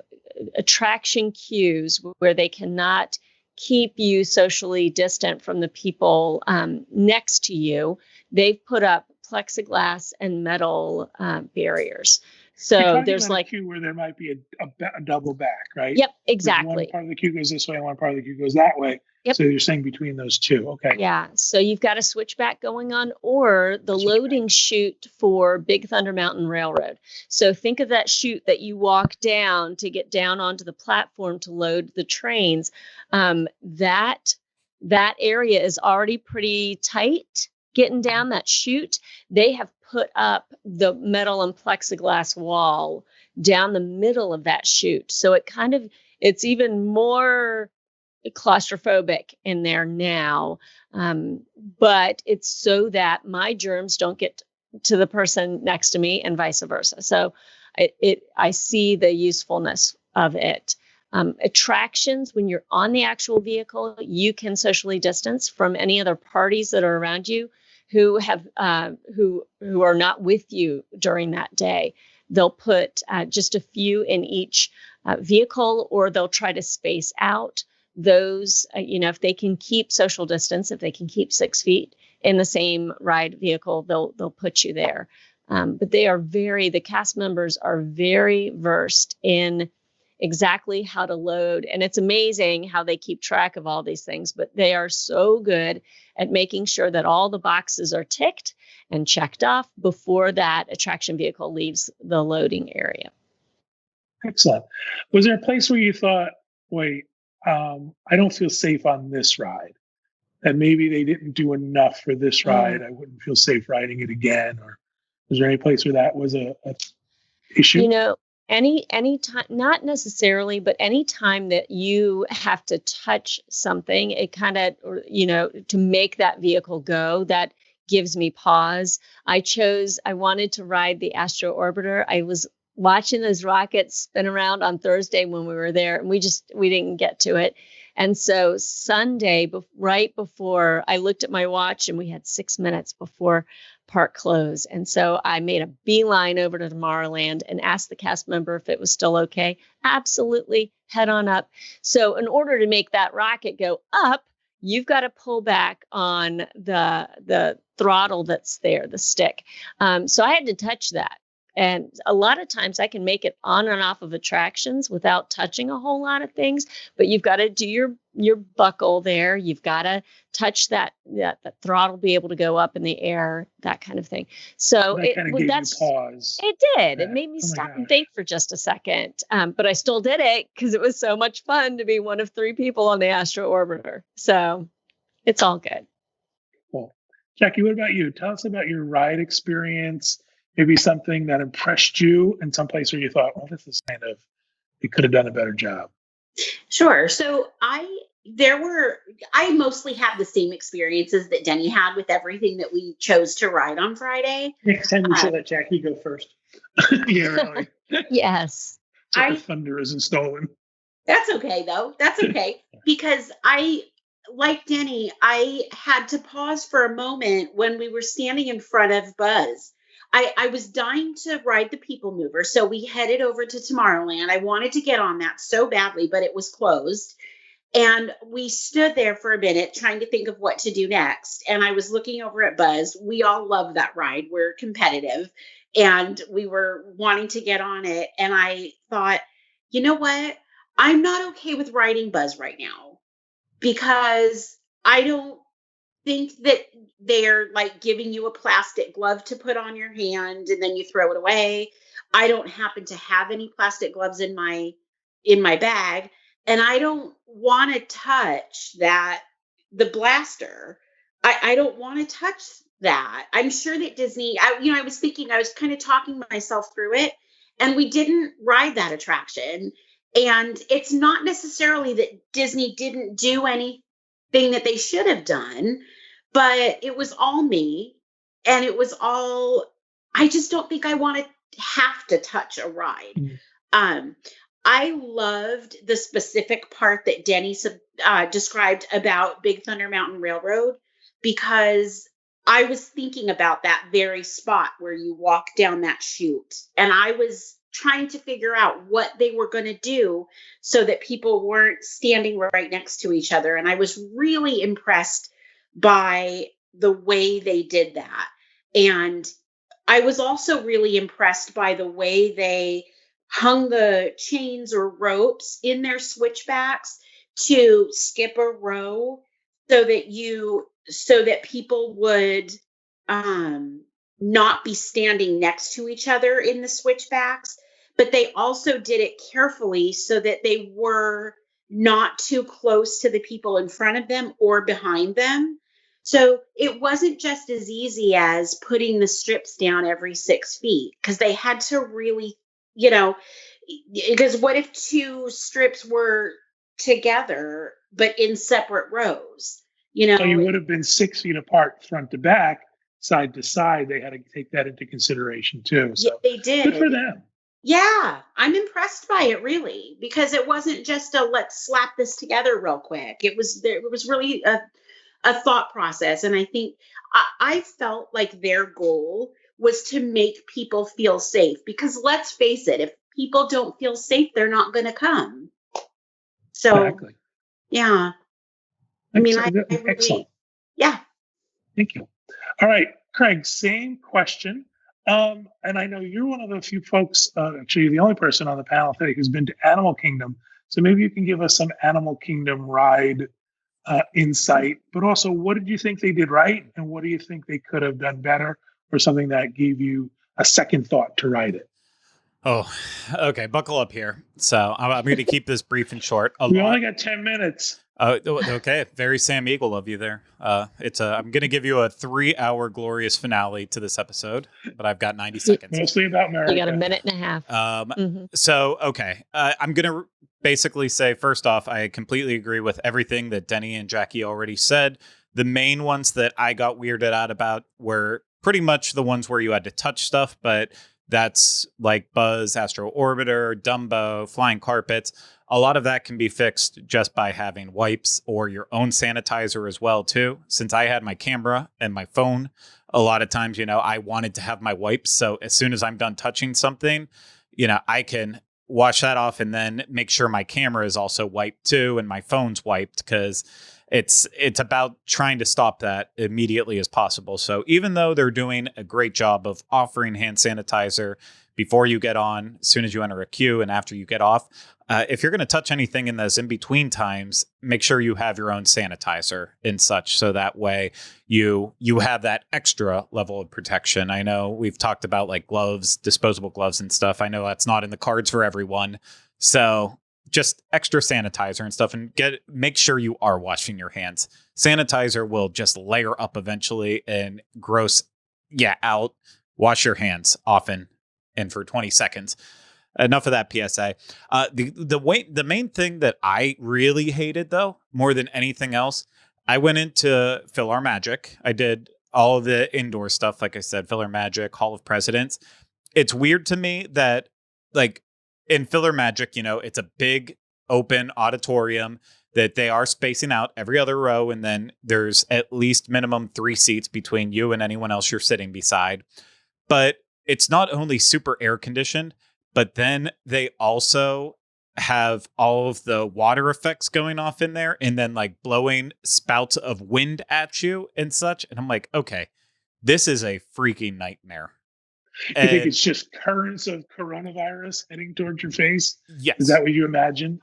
attraction queues where they cannot keep you socially distant from the people next to you, they've put up plexiglass and metal barriers. You're So talking there's about a like, queue where there might be a double back, right? yep, Where exactly. one part of the queue goes this way and one part of the queue goes that way. Yep. So you're saying between those two. Okay. Yeah. So you've got a switchback going on, or the loading chute for Big Thunder Mountain Railroad. So think of that chute that you walk down to get down onto the platform to load the trains. That area is already pretty tight getting down that chute. They have put up the metal and plexiglass wall down the middle of that chute. So it's even more claustrophobic in there now. But it's so that my germs don't get to the person next to me and vice versa. So I see the usefulness of it. Attractions, when you're on the actual vehicle, you can socially distance from any other parties that are around you who are not with you during that day. They'll put just a few in each vehicle, or they'll try to space out those, if they can keep social distance, if they can keep 6 feet in the same ride vehicle, they'll put you there. But the cast members are very versed in exactly how to load. And it's amazing how they keep track of all these things, but they are so good at making sure that all the boxes are ticked and checked off before that attraction vehicle leaves the loading area. Excellent. Was there a place where you thought, wait, I don't feel safe on this ride? That maybe they didn't do enough for this ride. I wouldn't feel safe riding it again. Or was there any place where that was a issue? Any time, not necessarily, but any time that you have to touch something, it kind of, to make that vehicle go, that gives me pause. I wanted to ride the Astro Orbiter. I was watching those rockets spin around on Thursday when we were there, and we didn't get to it. And so Sunday, right before, I looked at my watch and we had 6 minutes before park close. And so I made a beeline over to Tomorrowland and asked the cast member if it was still okay. Absolutely, head on up. So in order to make that rocket go up, you've got to pull back on the throttle that's there, the stick. So I had to touch that. And a lot of times I can make it on and off of attractions without touching a whole lot of things, but you've got to do your buckle there. You've got to touch that throttle, be able to go up in the air, that kind of thing. So that kind of gave you pause. It did. It made me stop and think for just a second. But I still did it because it was so much fun to be one of 3 people on the Astro Orbiter. So it's all good. Cool. Jackie, what about you? Tell us about your ride experience. Maybe something that impressed you and someplace where you thought, well, this is you could have done a better job. Sure. So I mostly have the same experiences that Denny had with everything that we chose to ride on Friday. Next time we should let Jackie go first. Yeah, really. Yes. So the thunder isn't stolen. That's okay, though. That's okay. Because like Denny, I had to pause for a moment when we were standing in front of Buzz. I was dying to ride the People Mover, so we headed over to Tomorrowland. I wanted to get on that so badly, but it was closed. And we stood there for a minute trying to think of what to do next. And I was looking over at Buzz. We all love that ride. We're competitive. And we were wanting to get on it. And I thought, you know what? I'm not okay with riding Buzz right now because I don't think that they're like giving you a plastic glove to put on your hand and then you throw it away. I don't happen to have any plastic gloves in my bag, and I don't want to touch the blaster. I don't want to touch that. I'm sure that Disney, I was thinking, I was kind of talking myself through it, and we didn't ride that attraction. And it's not necessarily that Disney didn't do anything that they should have done, but it was all me, and it was all, I just don't think I want to have to touch a ride. Mm-hmm. I loved the specific part that Denny described about Big Thunder Mountain Railroad, because I was thinking about that very spot where you walk down that chute, and I was trying to figure out what they were going to do so that people weren't standing right next to each other. And I was really impressed by the way they did that. And I was also really impressed by the way they hung the chains or ropes in their switchbacks to skip a row so that people would um not be standing next to each other in the switchbacks, but they also did it carefully so that they were not too close to the people in front of them or behind them. So it wasn't just as easy as putting the strips down every 6 feet, because they had to really, you know, because what if two strips were together but in separate rows? So you would have been 6 feet apart, front to back, side to side. They had to take that into consideration too. So Yeah, they did. Good for them. Yeah, I'm impressed by it, really, because it wasn't just a let's slap this together real quick. It was really a thought process. And I think I felt like their goal was to make people feel safe, because let's face it, if people don't feel safe, they're not going to come. So, Exactly. yeah. I mean, I really, Excellent. Yeah. Thank you. All right, Craig, same question. And I know you're one of the few folks, actually the only person on the panel today who's been to Animal Kingdom. So maybe you can give us some Animal Kingdom ride insight, but also what did you think they did right? And what do you think they could have done better, or something that gave you a second thought to ride it? Oh, okay. Buckle up here. So I'm going to keep this brief and short. We only got 10 minutes. Okay. Very Sam Eagle of you there. I'm going to give you a 3-hour glorious finale to this episode, but I've got 90 seconds. Mostly about America. You got a minute and a half. So, okay. I'm going to basically say, first off, I completely agree with everything that Denny and Jackie already said. The main ones that I got weirded out about were pretty much the ones where you had to touch stuff, but that's like Buzz, Astro Orbiter, Dumbo, flying carpets. A lot of that can be fixed just by having wipes or your own sanitizer as well, too. Since I had my camera and my phone, a lot of times, I wanted to have my wipes. So as soon as I'm done touching something, I can wash that off and then make sure my camera is also wiped too and my phone's wiped, because it's about trying to stop that immediately as possible. So even though they're doing a great job of offering hand sanitizer before you get on, as soon as you enter a queue and after you get off, if you're going to touch anything in those in-between times, make sure you have your own sanitizer and such, so that way you have that extra level of protection. I know we've talked about like gloves, disposable gloves and stuff. I know that's not in the cards for everyone. So just extra sanitizer and stuff, and make sure you are washing your hands. Sanitizer will just layer up eventually and gross out. Wash your hands often and for 20 seconds. Enough of that PSA. The main thing that I really hated, though, more than anything else, I went into Philhar Magic. I did all of the indoor stuff, like I said, Philhar Magic, Hall of Presidents. It's weird to me that, like, in Philhar Magic, it's a big open auditorium that they are spacing out every other row, and then there's at least minimum 3 seats between you and anyone else you're sitting beside. But it's not only super air conditioned, but then they also have all of the water effects going off in there, and then like blowing spouts of wind at you and such. And I'm like, okay, this is a freaking nightmare. You think it's just currents of coronavirus heading towards your face? Yes. Is that what you imagine?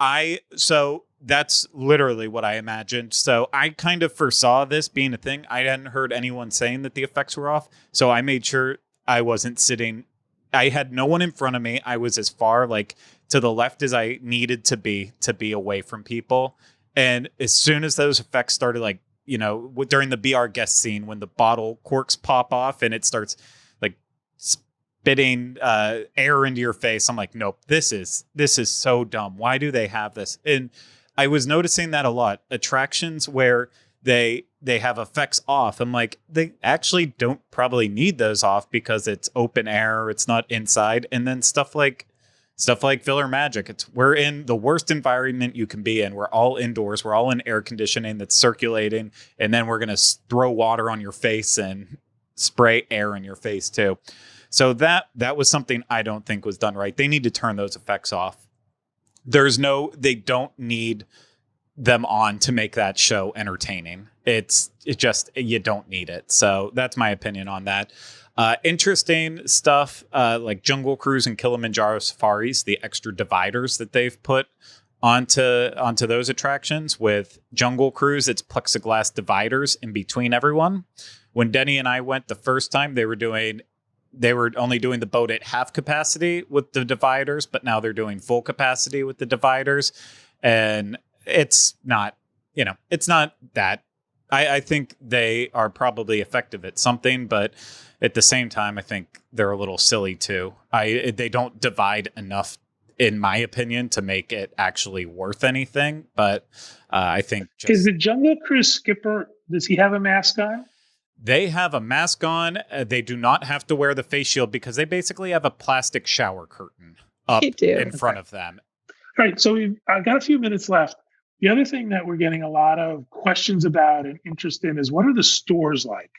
So that's literally what I imagined. So I kind of foresaw this being a thing. I hadn't heard anyone saying that the effects were off. So I made sure I wasn't sitting. I had no one in front of me. I was as far like to the left as I needed to be away from people. And as soon as those effects started, like, during the Be Our Guest scene, when the bottle corks pop off and it starts like spitting air into your face, I'm like, nope, this is so dumb. Why do they have this? And I was noticing that a lot. Attractions where they have effects off, I'm like, they actually don't probably need those off because it's open air, it's not inside. And then stuff like Philhar Magic, we're in the worst environment you can be in. We're all indoors, we're all in air conditioning that's circulating, and then we're gonna throw water on your face and spray air in your face too. So that was something I don't think was done right. They need to turn those effects off. They don't need them on to make that show entertaining. It just, you don't need it. So that's my opinion on that. Interesting stuff like Jungle Cruise and Kilimanjaro Safaris, the extra dividers that they've put onto those attractions. With Jungle Cruise, it's plexiglass dividers in between everyone. When Denny and I went the first time, they were only doing the boat at half capacity with the dividers, but now they're doing full capacity with the dividers. And it's not that. I think they are probably effective at something, but at the same time, I think they're a little silly too. They don't divide enough, in my opinion, to make it actually worth anything. But I think is the Jungle Cruise skipper, does he have a mask on? They have a mask on. They do not have to wear the face shield because they basically have a plastic shower curtain up in front of them. All right, so I've got a few minutes left. The other thing that we're getting a lot of questions about and interest in is, what are the stores like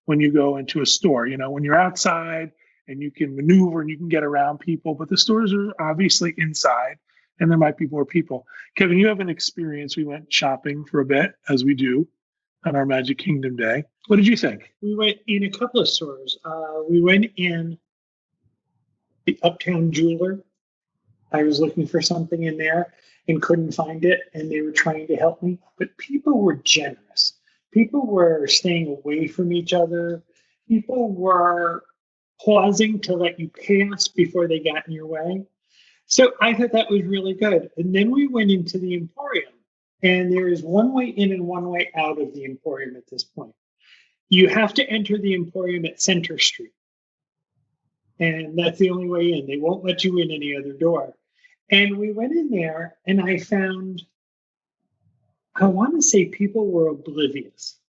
when you go into a store? You know, when you're outside and you can maneuver and you can get around people, but the stores are obviously inside and there might be more people. Kevin, you have an experience. We went shopping for a bit, as we do on our Magic Kingdom day. What did you think? We went in a couple of stores. We went in the Uptown Jeweler. I was looking for something in there and couldn't find it, and they were trying to help me. But people were generous. People were staying away from each other. People were pausing to let you pass before they got in your way. So I thought that was really good. And then we went into the Emporium, and there is one way in and one way out of the Emporium at this point. You have to enter the Emporium at Center Street, and that's the only way in. They won't let you in any other door. And we went in there, and I found, I want to say people were oblivious,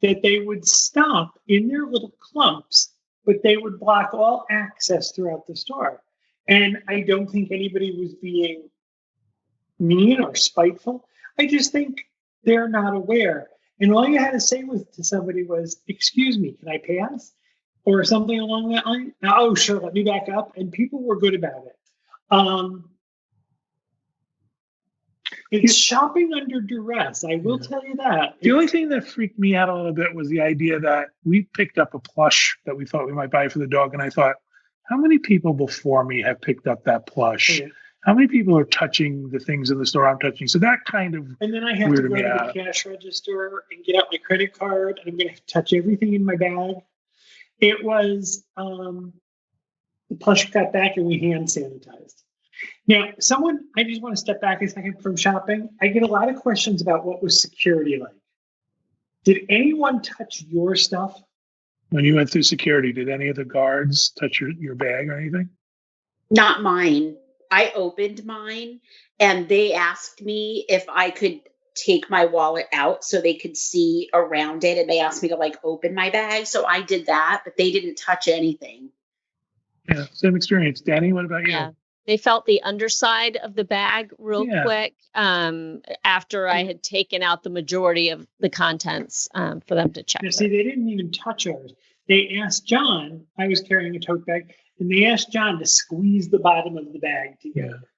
that they would stop in their little clumps, but they would block all access throughout the store. And I don't think anybody was being mean or spiteful. I just think they're not aware. And all you had to say to somebody was, "Excuse me, can I pass?" Or something along that line. "Oh, sure, let me back up." And people were good about it. It's shopping under duress. I will tell you that. The only thing that freaked me out a little bit was the idea that we picked up a plush that we thought we might buy for the dog. And I thought, how many people before me have picked up that plush? Yeah. How many people are touching the things in the store I'm touching? So that kind of And then I have to weirded go me to out. the cash register and get out my credit card. And I'm going to touch everything in my bag. It was, the plush got back and we hand sanitized. Now, I just want to step back a second from shopping. I get a lot of questions about what was security like. Did anyone touch your stuff? When you went through security, did any of the guards touch your bag or anything? Not mine. I opened mine and they asked me if I could take my wallet out so they could see around it. And they asked me to open my bag. So I did that, but they didn't touch anything. Yeah, same experience. Danny, what about you? Yeah. They felt the underside of the bag real quick after I had taken out the majority of the contents for them to check. Now, see, they didn't even touch ours. They asked John, I was carrying a tote bag, and they asked John to squeeze the bottom of the bag together. Yeah.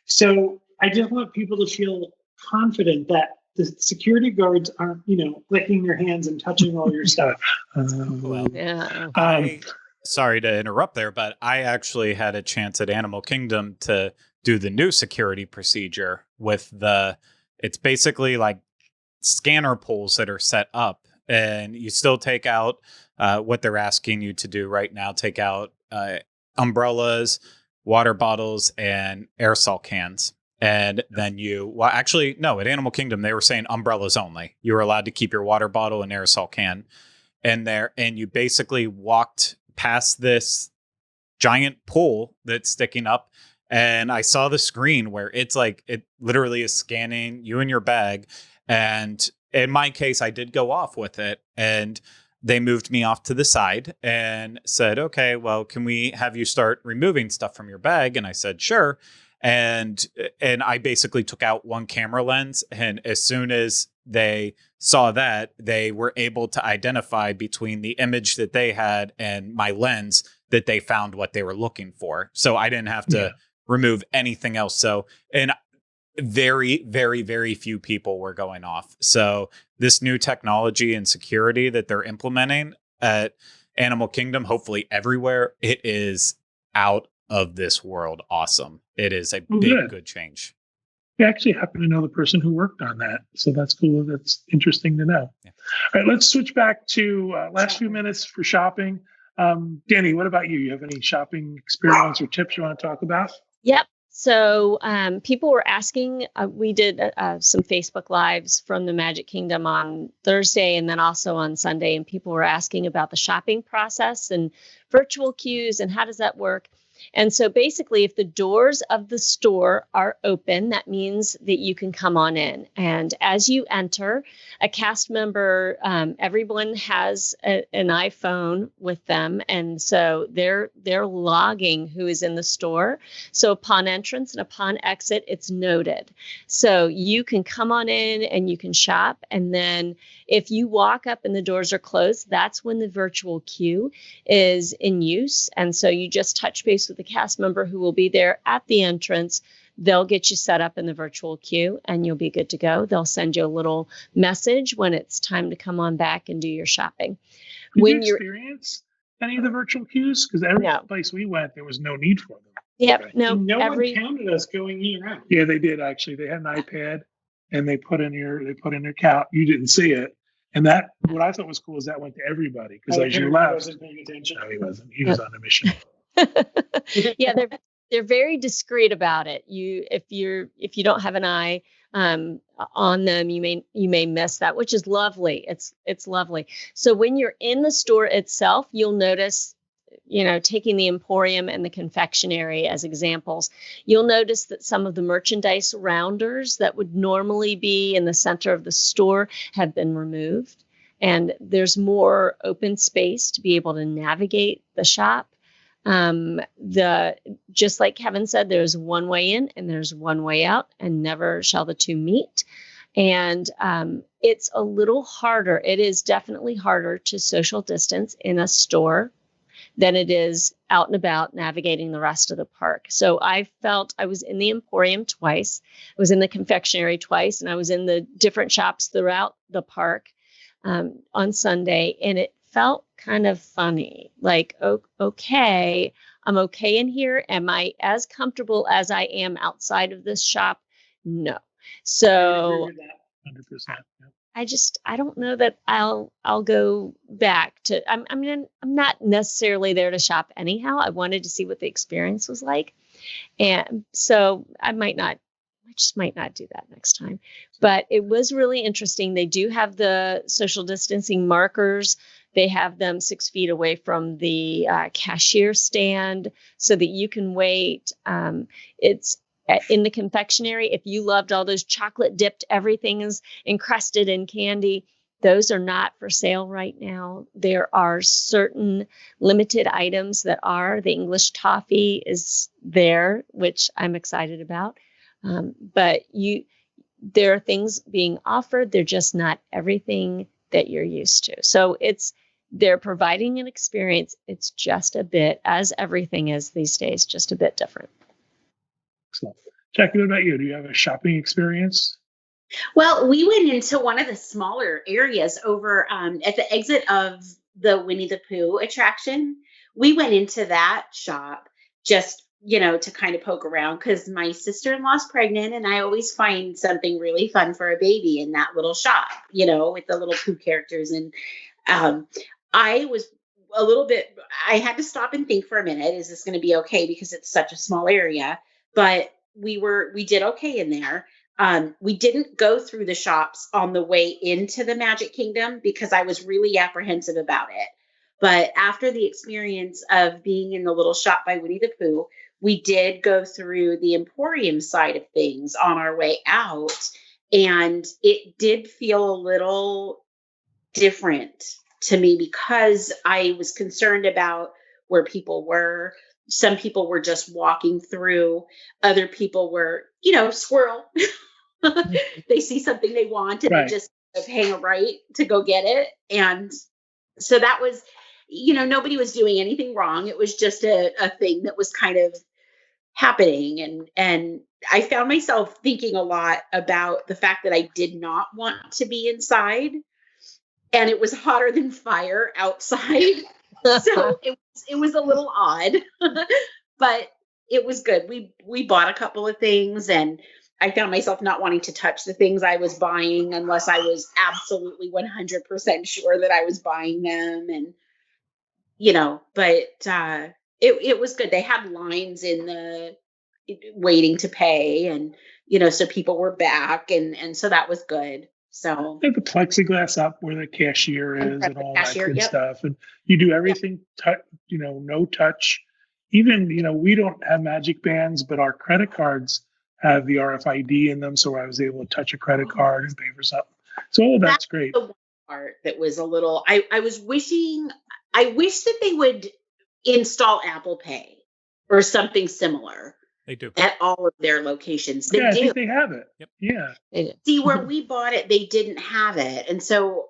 So I just want people to feel confident that the security guards aren't, licking their hands and touching all your stuff. Sorry to interrupt there, but I actually had a chance at Animal Kingdom to do the new security procedure with it's basically like scanner pulls that are set up, and you still take out what they're asking you to do right now, take out umbrellas, water bottles, and aerosol cans. And then at Animal Kingdom, they were saying umbrellas only. You were allowed to keep your water bottle and aerosol can in there, and you basically walked past this giant pole that's sticking up, and I saw the screen where it literally is scanning you and your bag. And in my case, I did go off with it, and they moved me off to the side and said, "Okay, well, can we have you start removing stuff from your bag?" And I said, "Sure." And I basically took out one camera lens, and as soon as they saw that, they were able to identify between the image that they had and my lens that they found what they were looking for. So I didn't have to remove anything else. So, and very, very, very few people were going off. So this new technology and security that they're implementing, Animal Kingdom, hopefully everywhere. It is out of this world awesome. It is a good change. We actually happen to know the person who worked on that. So that's cool. That's interesting to know. Yeah. All right, let's switch back to last few minutes for shopping. Danny, what about you? You have any shopping experience or tips you want to talk about? Yep. So people were asking, we did some Facebook Lives from the Magic Kingdom on Thursday and then also on Sunday. And people were asking about the shopping process and virtual queues and how does that work? And so basically, if the doors of the store are open, that means that you can come on in. And as you enter, a cast member, everyone has an iPhone with them. And so they're logging who is in the store. So upon entrance and upon exit, it's noted. So you can come on in and you can shop. And then if you walk up and the doors are closed, that's when the virtual queue is in use. And so you just touch base with the cast member who will be there at the entrance. They'll get you set up in the virtual queue and you'll be good to go. They'll send you a little message when it's time to come on back and do your shopping. Did you experience any of the virtual queues? Because every place we went, there was no need for them. Yep. Okay. No one counted us going in and out. Yeah, they did actually. They had an iPad and they put in your count. You didn't see it. And that, what I thought was cool is that went to everybody because as you left, wasn't paying attention. No, he wasn't. He was on a mission. Yeah, they're very discreet about it. If you don't have an eye on them, you may miss that, which is lovely. It's lovely. So when you're in the store itself, you'll notice, taking the Emporium and the confectionery as examples, you'll notice that some of the merchandise rounders that would normally be in the center of the store have been removed. And there's more open space to be able to navigate the shop. Just like Kevin said, there's one way in and there's one way out, and never shall the two meet. And it's a little harder. It is definitely harder to social distance in a store than it is out and about navigating the rest of the park. So I felt I was in the Emporium twice, I was in the confectionery twice, and I was in the different shops throughout the park on Sunday, and it felt kind of funny. Like, okay, I'm okay in here. Am I as comfortable as I am outside of this shop? No. So 100%. Yeah. I don't know that I'll go back to, I'm not necessarily there to shop anyhow. I wanted to see what the experience was like. And so I just might not do that next time. But it was really interesting. They do have the social distancing markers. They have them 6 feet away from the cashier stand so that you can wait. It's in the confectionery. If you loved all those chocolate dipped, everything is encrusted in candy, those are not for sale right now. There are certain limited items that are. The English toffee is there, which I'm excited about. But there are things being offered. They're just not everything that you're used to. So they're providing an experience. It's just a bit, as everything is these days, just a bit different. Excellent. Jackie, what about you? Do you have a shopping experience? Well, we went into one of the smaller areas over at the exit of the Winnie the Pooh attraction. We went into that shop just, to kind of poke around because my sister-in-law's pregnant and I always find something really fun for a baby in that little shop, with the little Pooh characters. And I was a little bit, I had to stop and think for a minute, is this going to be okay? Because it's such a small area, but we did okay in there. We didn't go through the shops on the way into the Magic Kingdom because I was really apprehensive about it. But after the experience of being in the little shop by Winnie the Pooh, we did go through the Emporium side of things on our way out. And it did feel a little different to me because I was concerned about where people were. Some people were just walking through. Other people were, squirrel. They see something they want and they just hang a right to go get it. And so that was, nobody was doing anything wrong. It was just a thing that was kind of happening. And I found myself thinking a lot about the fact that I did not want to be inside. And it was hotter than fire outside. So it was a little odd, but it was good. We bought a couple of things, and I found myself not wanting to touch the things I was buying unless I was absolutely 100% sure that I was buying them. And, but it was good. They had lines in the waiting to pay, and, so people were back, and so that was good. So They have the plexiglass up where the cashier is and all that good yep. stuff. And you do everything, no touch. Even, we don't have magic bands, but our credit cards have the RFID in them. So I was able to touch a credit card and pay for something. So all that's great. The one part that was a little, I wish that they would install Apple Pay or something similar. They do. At all of their locations. I think they have it. Yep. Yeah. See, where we bought it, they didn't have it. And so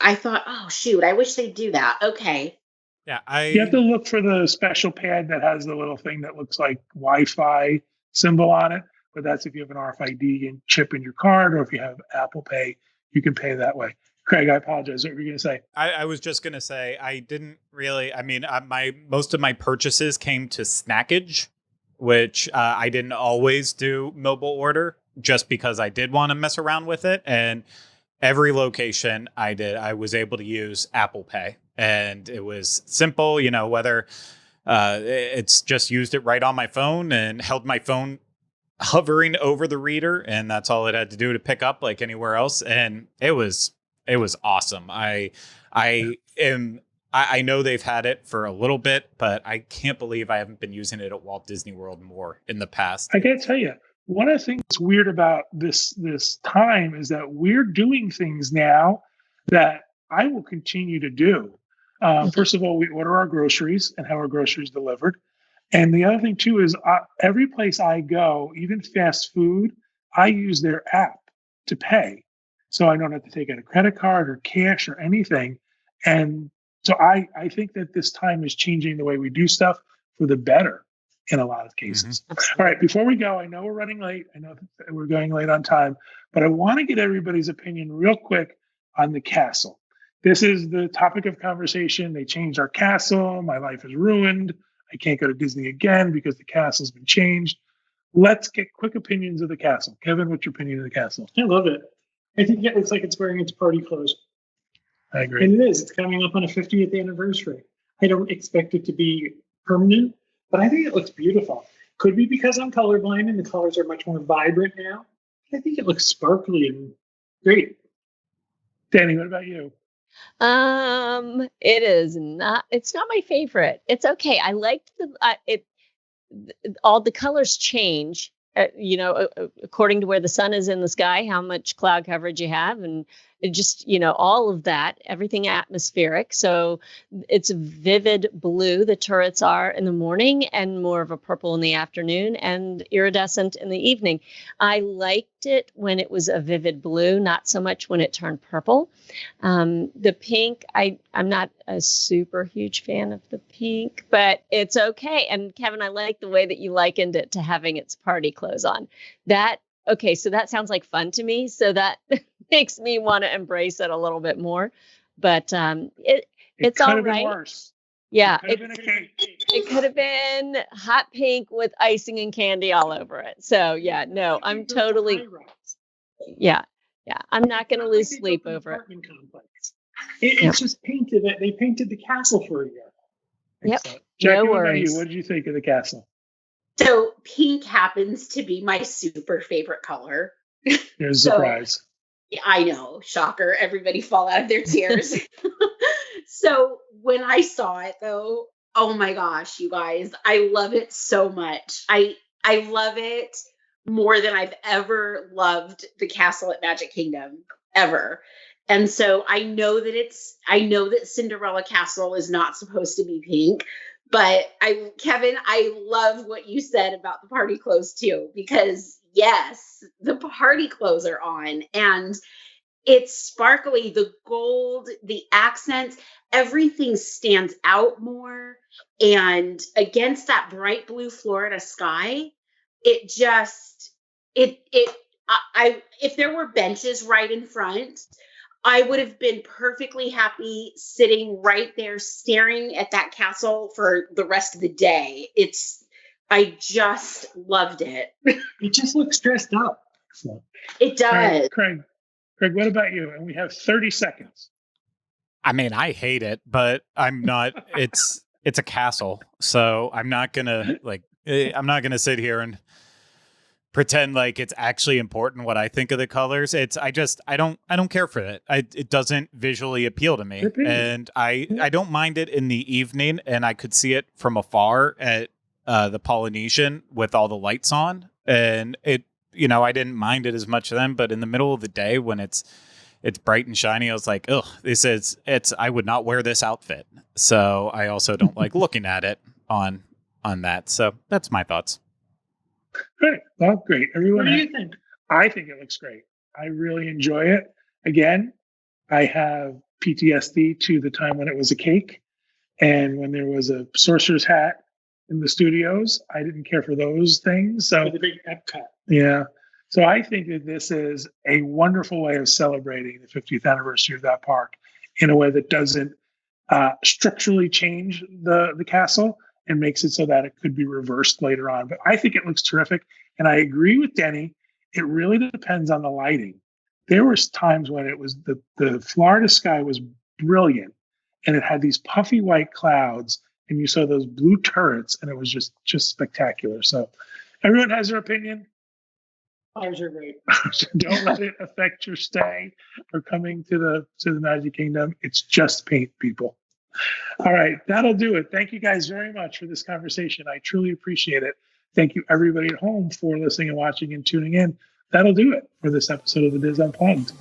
I thought, oh, shoot, I wish they'd do that. Okay. Yeah, You have to look for the special pad that has the little thing that looks like Wi-Fi symbol on it. But that's if you have an RFID and chip in your card, or if you have Apple Pay, you can pay that way. Craig, I apologize. What were you going to say? I was just going to say, I didn't really, most of my purchases came to snackage, which I didn't always do mobile order just because I did want to mess around with it. And every location I was able to use Apple Pay, and it was simple, whether it's just used it right on my phone and held my phone hovering over the reader, and that's all it had to do to pick up like anywhere else. And it was awesome. I know they've had it for a little bit, but I can't believe I haven't been using it at Walt Disney World more in the past. I got to tell you, one of the things that's weird about this time is that we're doing things now that I will continue to do. First of all, we order our groceries and have our groceries delivered. And the other thing, too, is every place I go, even fast food, I use their app to pay. So I don't have to take out a credit card or cash or anything. And so I think that this time is changing the way we do stuff for the better in a lot of cases. Mm-hmm. All right, before we go, I know we're running late. I know that we're going late on time, but I want to get everybody's opinion real quick on the castle. This is the topic of conversation. They changed our castle. My life is ruined. I can't go to Disney again because the castle's been changed. Let's get quick opinions of the castle. Kevin, what's your opinion of the castle? I love it. I think it looks like it's wearing its party clothes. I agree. And it is. It's coming up on a 50th anniversary. I don't expect it to be permanent, but I think it looks beautiful. Could be because I'm colorblind and the colors are much more vibrant now. I think it looks sparkly and great. Danny, what about you? It's not my favorite. It's okay. I liked all the colors change, according to where the sun is in the sky, how much cloud coverage you have, and it just, all of that, everything atmospheric. So it's a vivid blue, the turrets are in the morning, and more of a purple in the afternoon, and iridescent in the evening. I liked it when it was a vivid blue, not so much when it turned purple. The pink, I'm not a super huge fan of the pink, but it's okay. And Kevin, I like the way that you likened it to having its party clothes on. So that sounds like fun to me. So that makes me want to embrace it a little bit more. But it's all right. Worse. Yeah, it could have been hot pink with icing and candy all over it. So yeah, no, I'm totally. Yeah. I'm not going to lose sleep over it. It's just painted. They painted the castle for a year. Yep. Jackie, what about you? What did you think of the castle? So pink happens to be my super favorite color. There's a surprise. I know, shocker. Everybody fall out of their chairs. So when I saw it, though, oh my gosh, you guys, I love it so much. I love it more than I've ever loved the castle at Magic Kingdom, ever. And so I know that Cinderella Castle is not supposed to be pink. But Kevin, I love what you said about the party clothes too, because yes, the party clothes are on and it's sparkly, the gold, the accents, everything stands out more. And against that bright blue Florida sky, if there were benches right in front, I would have been perfectly happy sitting right there staring at that castle for the rest of the day. I just loved it. It just looks dressed up. Excellent. It All right, does. Craig, what about you? And we have 30 seconds. I mean, I hate it, but I'm not. It's a castle, so I'm not gonna sit here and pretend like it's actually important what I think of the colors. I don't care for it. It doesn't visually appeal to me, and I don't mind it in the evening, and I could see it from afar at the Polynesian with all the lights on, and I didn't mind it as much then, but in the middle of the day when it's bright and shiny, I was like, ugh, I would not wear this outfit. So I also don't like looking at it on that. So that's my thoughts. Great. Well, great. Everyone, What do you think? I think it looks great. I really enjoy it. Again, I have PTSD to the time when it was a cake and when there was a sorcerer's hat in the studios. I didn't care for those things. So The big Epcot. yeah. So I think that this is a wonderful way of celebrating the 50th anniversary of that park in a way that doesn't structurally change the castle and makes it so that it could be reversed later on. But I think it looks terrific. And I agree with Denny. It really depends on the lighting. There was times when it was the Florida sky was brilliant and it had these puffy white clouds and you saw those blue turrets and it was just spectacular. So everyone has their opinion. Flowers are great. Don't let it affect your stay or coming to the Magic Kingdom. It's just paint, people. All right, that'll do it. Thank you guys very much for this conversation. I truly appreciate it. Thank you, everybody at home, for listening and watching and tuning in. That'll do it for this episode of The Diz Unplugged.